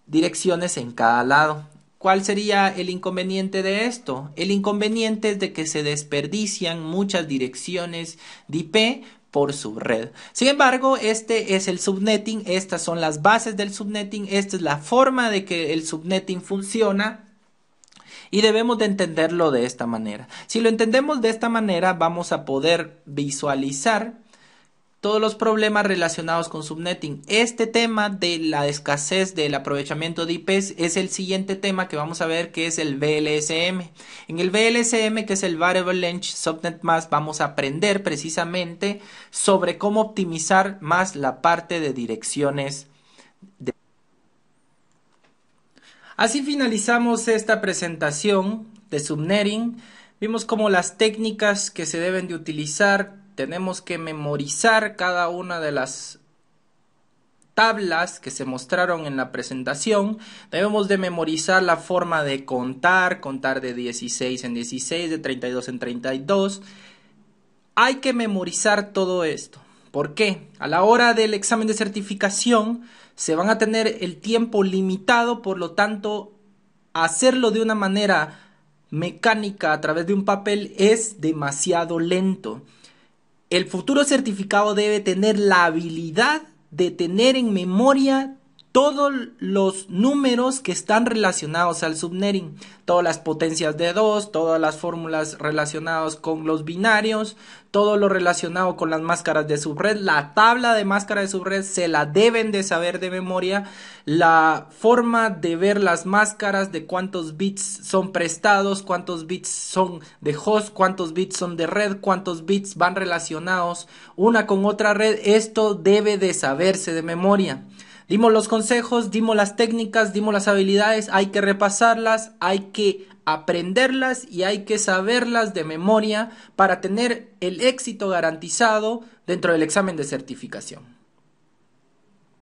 direcciones en cada lado. ¿Cuál sería el inconveniente de esto? El inconveniente es de que se desperdician muchas direcciones de IP por subred. Sin embargo, este es el subnetting, estas son las bases del subnetting, esta es la forma de que el subnetting funciona y debemos de entenderlo de esta manera. Si lo entendemos de esta manera, vamos a poder visualizar todos los problemas relacionados con subnetting. Este tema de la escasez del aprovechamiento de IPs es el siguiente tema que vamos a ver, que es el VLSM. En el VLSM, que es el Variable Length Subnet Mask, vamos a aprender precisamente sobre cómo optimizar más la parte de direcciones. Así finalizamos esta presentación de subnetting. Vimos como las técnicas que se deben de utilizar. Tenemos que memorizar cada una de las tablas que se mostraron en la presentación. Debemos de memorizar la forma de contar de 16 en 16, de 32 en 32. Hay que memorizar todo esto. ¿Por qué? A la hora del examen de certificación se van a tener el tiempo limitado, por lo tanto, hacerlo de una manera mecánica a través de un papel es demasiado lento. El futuro certificado debe tener la habilidad de tener en memoria todos los números que están relacionados al subnetting, todas las potencias de 2, todas las fórmulas relacionadas con los binarios, todo lo relacionado con las máscaras de subred, la tabla de máscara de subred se la deben de saber de memoria, la forma de ver las máscaras, de cuántos bits son prestados, cuántos bits son de host, cuántos bits son de red, cuántos bits van relacionados una con otra red. Esto debe de saberse de memoria. Dimos los consejos, dimos las técnicas, dimos las habilidades, hay que repasarlas, hay que aprenderlas y hay que saberlas de memoria para tener el éxito garantizado dentro del examen de certificación.